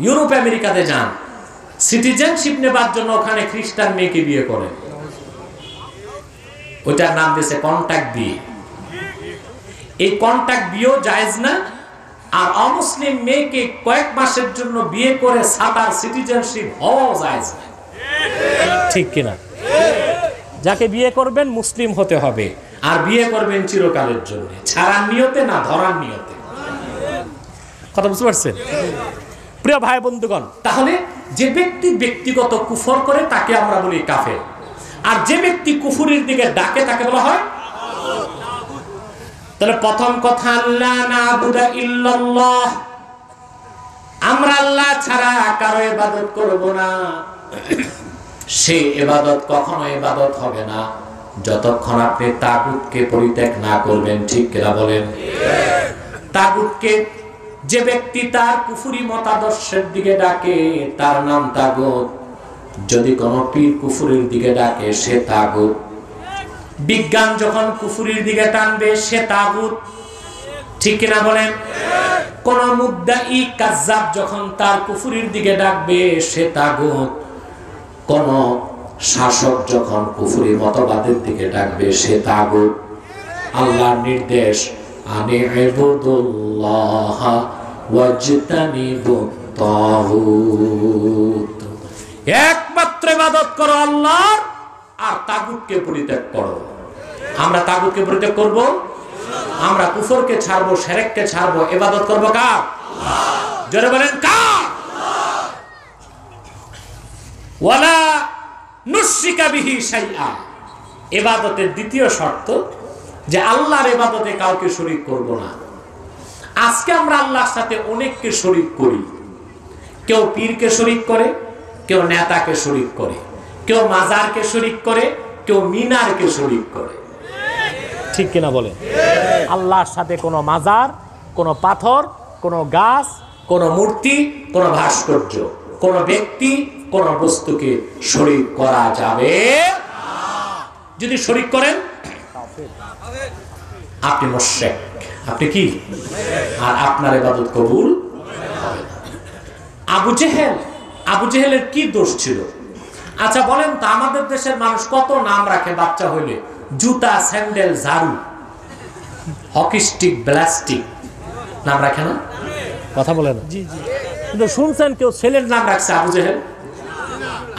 [SPEAKER 1] ইউরোপ আমেরিকাতে যান, সিটিজেনশিপ নেবার জন্য ওখানে খ্রিস্টান মেয়েকে বিয়ে করেন। ওইটার নাম দিয়েছে কন্ট্যাক্ট বিয়ে। এই কন্ট্যাক্ট বিয়েও জায়েজ না। আর অমুসলিম মেয়েকে কয়েক মাসের জন্য বিয়ে করে সাতার সিটিজেনশিপ হওয়াও জায়েজ না, ঠিক কিনা? যাকে বিয়ে করবেন মুসলিম হতে হবে, আর বিয়ে করবেন চিরকালের জন্য, ছাড়ার নিয়তে না, ধরার নিয়তে। কথা বুঝতে পারছেন প্রিয় ভাই বন্ধুগণ? তাহলে যে ব্যক্তি ব্যক্তিগত কুফর করে তাকে আমরা বলি কাফের, আর যে ব্যক্তি কুফুরির দিকে ডাকে তাকে বলা হয়। তাহলে প্রথম কথা, আল্লাহ না'বুদা ইল্লাল্লাহ, আমরা আল্লাহ ছাড়া কারো ইবাদত করব না। সেই ইবাদত কখনো ইবাদত হবে না যতক্ষণ আপনি তাগুতকে পরিত্যাগ না করবেন, ঠিক কিনা বলেন? তাগুতকে যে ব্যক্তি তার কুফরি মতাদর্শের দিকে ডাকে তার নাম তাগুত। যদি কোনো পীর কুফরির দিকে ডাকে সে তাগুত। বিজ্ঞান যখন কুফরির দিকে টানবে সে তাগুত। ঠিক কিনা বলেন? কোন মুদ্দাই কাজ্জাব যখন তার কুফরির দিকে ডাকবে সে তাগুত, কোন শাসক যখন কুফরি মতবাদের দিকে ডাকবে সে তাগুত। আল্লাহর নির্দেশ আনি ইবুদুল্লাহ ওয়াজতানিবুত তাগুত, একমাত্র ইবাদত করো আল্লাহর, আর তাগুতকে পরিত্যাগ করো। আমরা তাগুতকে পরিত্যাগ করব, আমরা কুফরকে ছাড়বো, শিরককে ছাড়বো, ইবাদত করব কার? জোরে বলেন কার? ওয়ালা নুশরিকা বিহি শাইআ। ইবাদতের দ্বিতীয় শর্ত যে আল্লাহর ইবাদতে কাউকে শরীক করব না। আজকে আমরা আল্লাহর সাথে অনেককে শরীক করি। কেউ পীরকে শরীক করে, কেউ নেতাকে শরীক করে, কেউ মাজারকে শরীক করে, কেউ মিনারকে শরীক করে। ঠিক কিনা বলে? আল্লাহর সাথে কোনো মাজার, কোনো পাথর, কোনো গাছ, কোনো মূর্তি, কোনো ভাস্কর্য, কোনো ব্যক্তি, কোনো বস্তুকে শরীক করা যাবে না। যদি শরীক করেন আপনি মুশরিক, আপনি কি? আর আপনার ইবাদত কবুল হবে না। আবু জেহেলের কি দোষ ছিল? আচ্ছা বলেন তো, আমাদের দেশের মানুষ কত নাম রাখে বাচ্চা হইলে? জুতা, স্যান্ডেল, ঝাড়ু, হকি স্টিক, ব্লাস্টিক নাম রাখে না? কথা বলে না? জি জি। কিন্তু শুনছেন কেউ ছেলের নাম রাখছে আবু জেহেল,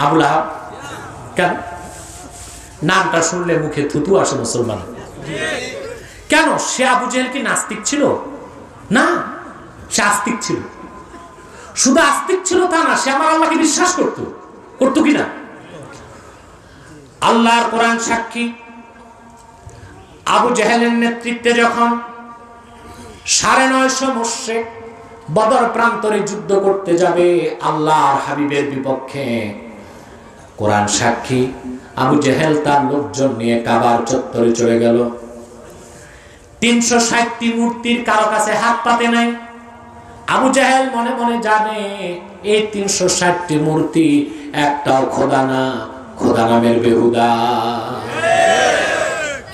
[SPEAKER 1] আবু লাহাব? কেন? নামটা শুনলে মুখে থুতু আসে মুসলমান। কেন? সে আবু জেহেল কি নাস্তিক ছিল? না, সে আস্তিক ছিল। শুধু আস্তিক ছিল তা না, সে আমার আল্লাহকে বিশ্বাস করতো কিনা? আল্লাহর কোরআন সাক্ষী, আবু জেহেলের নেতৃত্বে যখন 950 মুশরিক বদর প্রান্তরে যুদ্ধ করতে যাবে আল্লাহর হাবিবের বিপক্ষে, কোরআন সাক্ষী আবু জেহেল তার লোকজন নিয়ে কাবার চত্বরে চলে গেল। 360টি মূর্তির কারো কাছে হাত পাতে নাই। আবু জেহেল মনে মনে জানে এই 360টি মূর্তি একটাও খোদা না, খোদা নামের বেহুদা।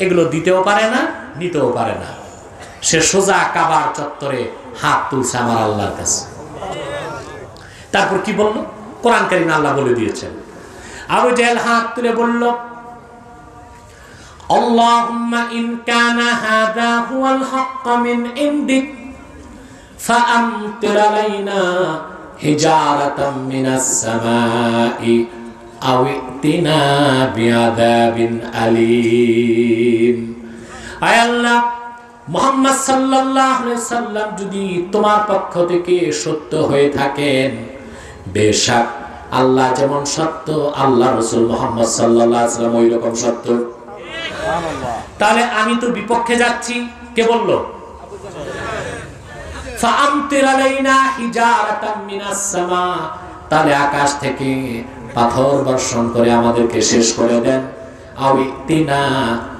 [SPEAKER 1] এগুলো দিতেও পারে না, নিতেও পারে না। সে সোজা কাবার চত্বরে হাত তুলছে আমার আল্লাহর কাছে। তারপর কি বলল? কোরআন কারীমে আল্লাহ বলে দিয়েছেন। আবু জেহেল হাত তুলে বলল, আল্লাহুম্মা ইন কানা হাযা হুয়াল হক্ক মিন ইনদিক ফাআমতির আলাইনা হিজারাতাম মিনাস সামাই আও ইতিনা বিআযাবিন আলীম। আয় আল্লাহ, মুহাম্মদ সাল্লাল্লাহু আলাইহি সাল্লাম যদি তোমার পক্ষ থেকে সত্য হয়ে থাকেন, বেশক আল্লাহ যেমন সত্য, আল্লাহ রাসূল মুহাম্মদ সাল্লাল্লাহু আলাইহি সাল্লাম ওই রকম সত্য। সুবহানাল্লাহ। তাহলে আমি তো বিপক্ষে যাচ্ছি। কে বলল? ফাআমতির আলাইনা হিজারাতাম মিনাস সামা, তাহলে আকাশ থেকে পাথর বর্ষণ করে আমাদেরকে শেষ করে দেন। আও ইতিনা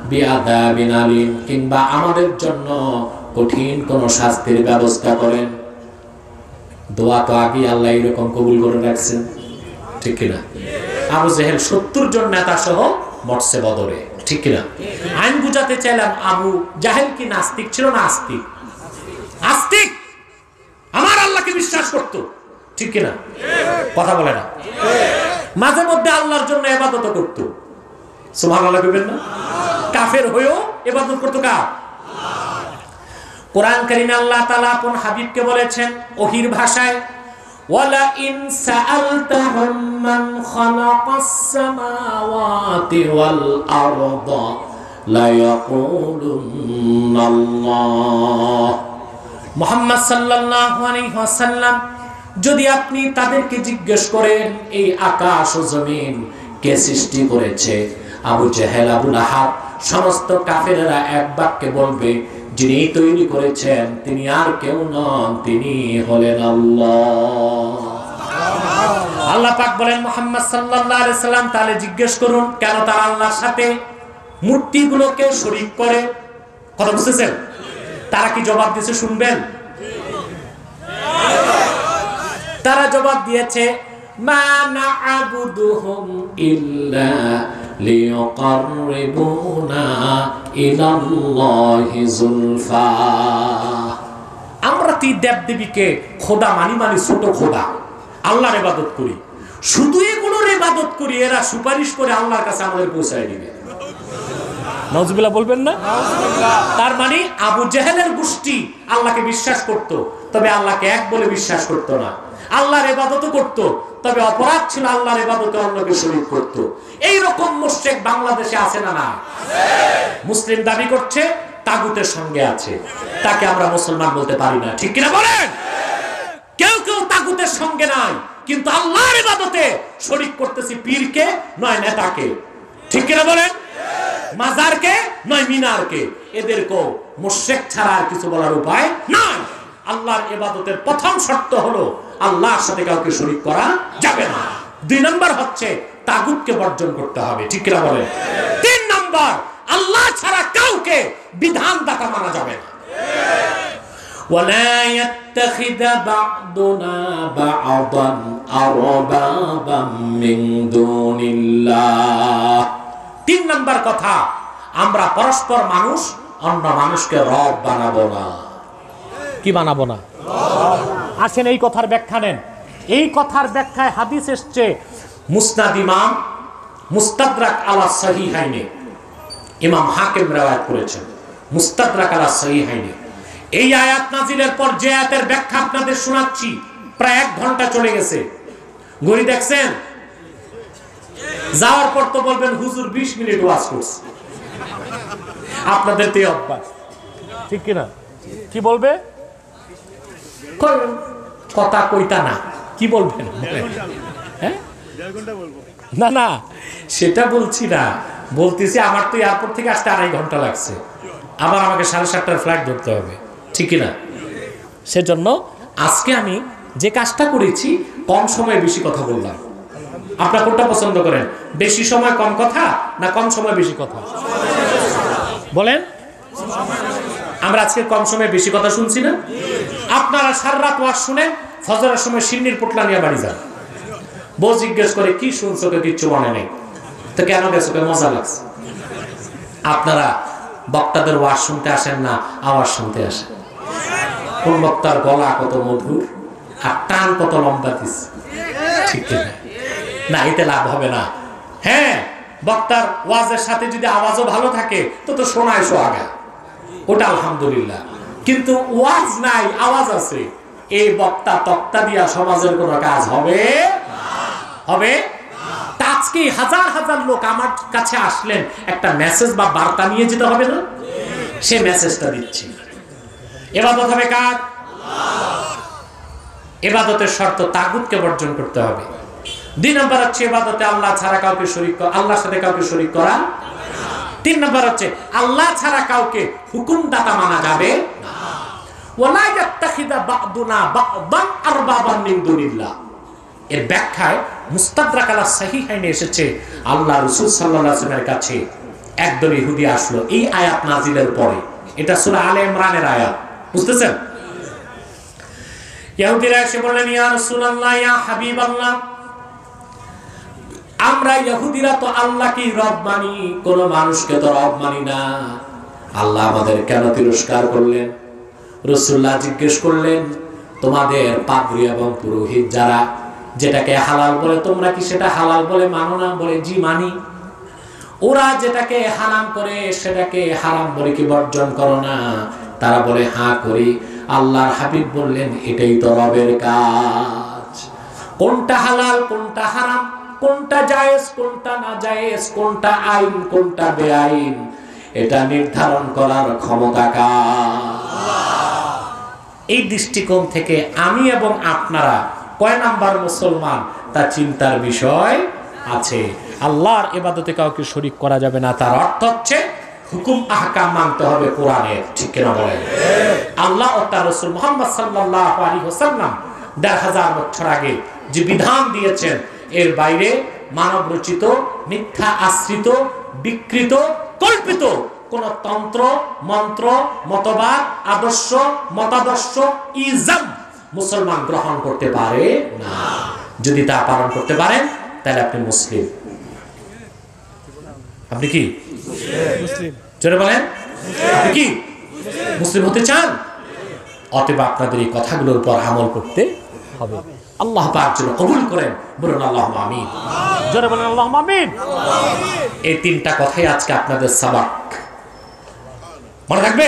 [SPEAKER 1] বিআযাবিন আলীম, কিংবা আমাদের জন্য কঠিন কোন শাস্তির ব্যবস্থা করেন। দোয়া তো আগে আল্লাহ এরকম কবুল করে রাখছেন, ঠিক কিনা? আবু জেহেল 70 জন নেতা সহ মরছে বদরে, ঠিক কিনা? আইন বুঝাতে চাইলাম, আবু জাহেল কি নাস্তিক ছিল না আস্তিক? আস্তিক। আমার আল্লাহকে বিশ্বাস করত, ঠিক কিনা? কথা বলে না? মাঝে মধ্যে আল্লাহর জন্য ইবাদত করত। সুবহানাল্লাহ বলবেন না? কাফের হয়েও ইবাদত করত কার? কোরআন কারীমে আল্লাহ তাআলা আপন হাবিবকে বলেছেন ওহীর ভাষায়, ওয়ালা ইন সাআলতাহুম মান খালাকাস সামাওয়াতি ওয়াল আরদা লা ইয়াকুলুনাল্লাহ। মুহাম্মদ সাল্লাল্লাহু আলাইহি ওয়াসাল্লাম, যদি আপনি তাদেরকে জিজ্ঞেস করেন এই আকাশ ও জমিন কে সৃষ্টি করেছে, আবু জেহেল, আবু লাহাব, সমস্ত কাফেররা এক বাক্যে বলবে যিনি তৈরি করেছেন তিনি আর কেউ নন, তিনি হলেন আল্লাহ। আল্লাহ পাক বলেন মুহাম্মদ সাল্লাল্লাহু আলাইহি সাল্লাম, তাহলে জিজ্ঞেস করুন কেন তারা আল্লাহর সাথে মূর্তিগুলোকে শরীক করে। কথা বুঝতেছেন? তারা কি জবাব দিয়েছে শুনবেন? তারা জবাব দিয়েছে, মা না'বুদুহুম ইল্লা লিয়ুকাররিবুনা ইলাল্লাহি যুলফা। জাতি দেবদেবীকে খোদা মানি ছোট খোদা, আল্লাহর ইবাদত করি, শুধু এগুলোর ইবাদত করি, এরা সুপারিশ করে আল্লাহর কাছে আমাদের পৌঁছায় দিবে। নাউজুবিল্লাহ বলবেন না? তার মানে আবু জেহেলের গোষ্ঠী আল্লাহকে বিশ্বাস করত, তবে আল্লাহকে এক বলে বিশ্বাস করত না। আল্লাহর ইবাদত করত, তবে অপরাধ ছিল আল্লাহর ইবাদতে অন্যকে শরীক করত। এই রকম মুশরিক বাংলাদেশে আছে না? না। মুসলিম দাবি করছে, তাগুতের সঙ্গে আছে, তাকে আমরা মুসলমান বলতে পারি না। ঠিক কিনা বলেন? কেউ কেউ তাগুতের সঙ্গে নাই, কিন্তু আল্লাহর ইবাদতে শরীক করতেছি পীরকে নয় নেতাকে। ঠিক কিনা বলেন? মাজারকে নয় মিনারকে। এদেরকেও মুশরিক ছাড়া আর কিছু বলার উপায় নাই। আল্লাহর ইবাদতের প্রথম শর্ত হলো আল্লাহর সাথে কাউকে শরীক করা যাবে না। 2 নম্বর হচ্ছে তাগুতকে বর্জন করতে হবে। ঠিক কিনা বলেন? 3 নম্বর, আল্লাহ ছাড়া কাউকে বিধানদাতা মানা যাবে না। ওয়ালা ইয়াত্তাখিযা বা'দুনা বা'দান আরবাবাম মিন দুনিল্লাহ। 3 নম্বর কথা, আমরা পরস্পর মানুষ অন্য মানুষকে রব বানাবো না। কি বানাবো না? আসেন এই কথার ব্যাখ্যা নেন। এই কথার ব্যাখ্যায় হাদিস এসছে মুসনাদ ইমাম মুস্তাদরাক আলা সহিহাইনে, ইমাম হাকিম riwayat করেছেন মুস্তাদরাক আলা সহিহাইনে। এই আয়াত নাজিলের পর যে আয়াতের ব্যাখ্যা আপনাদের শোনাচ্ছি, প্রায় 1 ঘন্টা চলে গেছে। ঘড়ি দেখছেন? যাওয়ার পর তো বলবেন হুজুর 20 মিনিট ওয়াজ করছে। আপনাদের তো অভ্যাস, ঠিক কিনা? কি বলবে? কথা কইতা না, কি বলবেন? হ্যাঁ, না না সেটা বলছি না, বলতেছি আমার তো এয়ারপোর্ট থেকে আসতে 2.5 ঘন্টা লাগছে, আবার আমাকে 7:30টার ফ্লাইট ধরতে হবে। ঠিক কিনা? সেজন্য আজকে আমি যে কাজটা করেছি, কম সময়ে বেশি কথা বললাম। আপনারা কোনটা পছন্দ করেন? বেশি সময় কম কথা, না কম সময় বেশি কথা? বলেন। আমরা আজকে কম সময়ে বেশি কথা শুনছি না? আপনারা সারা রাত ওয়াজ শুনেন, ফজরের সময় সিন্নির পোটলা নিয়ে বাড়ি যান। বউ জিজ্ঞেস করে কি শুনছো, কিচ্ছু মনে নেই, তো কেন গেছো? মজা লাগছে। আপনারা বক্তাদের ওয়াজ শুনতে আসেন না, আওয়াজ শুনতে আসেন। কোন বক্তার গলা কত মধুর আর টান কত লম্বা দিচ্ছে। ঠিক না? এতে লাভ হবে না। হ্যাঁ, বক্তার ওয়াজের সাথে যদি আওয়াজও ভালো থাকে তো শোনায় সোহাগা, ওটা আলহামদুলিল্লাহ। কিন্তু ওয়াজ নাই, আওয়াজ আছে, এই বক্তা তক্তা দিয়া সমাজের কোন কাজ হবে? হবে? আজকে হাজার হাজার লোক আমার কাছে আসলেন, একটা মেসেজ বা বার্তা নিয়ে যেতে হবে না? সে মেসেজটা দিচ্ছি। ইবাদত হবে কার? ইবাদতের শর্ত তাগুতকে বর্জন করতে হবে। 2 নম্বর হচ্ছে ইবাদতে আল্লাহ ছাড়া কাউকে শরীক করা, আল্লাহর সাথে কাউকে শরীক করা। 3 নম্বর হচ্ছে আল্লাহ ছাড়া কাউকে হুকুমদাতা মানা যাবে না। ওয়ালা ইয়াত্তাখিযা বা'দুনা বা'দান আরবাবাম মিন দুনিল্লাহ। এর ব্যাখ্যায় মুস্তাদরাক আলা সহিহাইনে এসেছে, আল্লাহ রাসূল সাল্লাল্লাহু আলাইহি ওয়াসাল্লামের কাছে একদল ইহুদি আসলো এই আয়াত নাজিলের পরে। এটা সূরা আলে ইমরানের আয়াত, বুঝতেছেন? ইহুদিরা এসে বললেন, ইয়া রাসূলুল্লাহ, ইয়া হাবিবাল্লাহ, আমরা ইহুদিরা তো আল্লাহকে রব মানি, কোন মানুষকে তো রব মানি না। আল্লাহ আমাদের কেন তিরস্কার করলেন? রাসূলুল্লাহ জিজ্ঞেস করলেন, তোমাদের পাদ্রী এবং পুরোহিত যারা যেটাকে হালাল বলে, তোমরা কি সেটা হালাল বলে মানো না? বলে জি মানি। ওরা যেটাকে হারাম করে সেটাকে হারাম বলে কি বর্জন করো না? তারা বলে হ্যাঁ করি। আল্লাহর হাবিব বললেন, এটাই তো রবের কাজ। কোনটা হালাল কোনটা হারাম, কোনটা জায়েজ কোনটা না জায়েজ, কোনটা আইন কোনটা বেআইন, এটা নির্ধারণ করার ক্ষমতা কার? এই দৃষ্টিকোণ থেকে আমি এবং আপনারা কয় নাম্বার মুসলমান তা চিন্তার বিষয় আছে। আল্লাহর ইবাদতে কাউকে শরীক করা যাবে না, তার অর্থ হচ্ছে হুকুম আহকাম মানতে হবে কোরআনের। ঠিক কিনা বলেন? আল্লাহ ও তার রাসূল মুহাম্মদ সাল্লাল্লাহু আলাইহি ওয়াসাল্লাম ১৫০০ বছর আগে যে বিধান দিয়েছেন, এর বাইরে মানব রচিত, মিথ্যা আশ্রিত, বিকৃত, কল্পিত কোন তন্ত্র মন্ত্র, মতবাদ, আদর্শ, মতাদর্শ, ইজম মুসলমান গ্রহণ করতে পারে না। যদি তা পালন করতে পারেন তাহলে আপনি মুসলিম। আপনি কি মুসলিম? জোরে বলেন, আপনি কি মুসলিম হতে চান? অতএব আপনাদের এই কথাগুলোর উপর আমল করতে হবে। আল্লাহ পাক যেন কবুল করেন, বলুন আল্লাহুম্মা আমিন। জোরে বলেন আল্লাহুম্মা আমিন। এই তিনটা কথাই আজকে আপনাদের সাবাক, মনে থাকবে।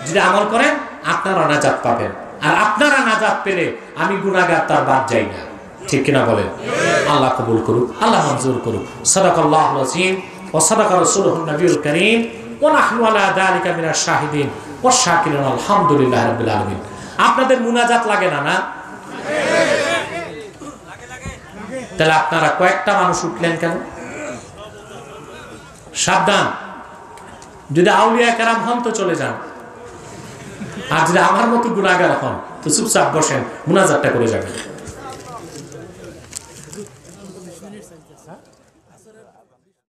[SPEAKER 1] যদি আমল করেন আপনারা নাজাত পাবেন, আর আপনারা নাজাত পেলে আমি গুনাহগার তার বাদ যাই না, ঠিক কিনা বলেন? আল্লাহ কবুল করুক, আল্লাহ মঞ্জুর করুক। সাদাকাল্লাহুল আযীম ওয়া সাদাকা রাসূলুহুন নবিয়ুল কারীম ওয়া নাহনু আলা যালিকা মিনাশ শাহিদিন ওয়াশ শাকিরিন আলহামদুলিল্লাহি রাব্বিল আলামিন। আপনাদের মুনাজাত লাগে না? না তাহলে আপনারা কয়েকটা মানুষ উঠলেন কেন? সাবধান, যদি আউলিয়া কেরাম হন তো চলে যান, আর যদি আমার মতো গুনাহগার হন তো চুপচাপ বসেন, মুনাজাতটা করে যাবেন।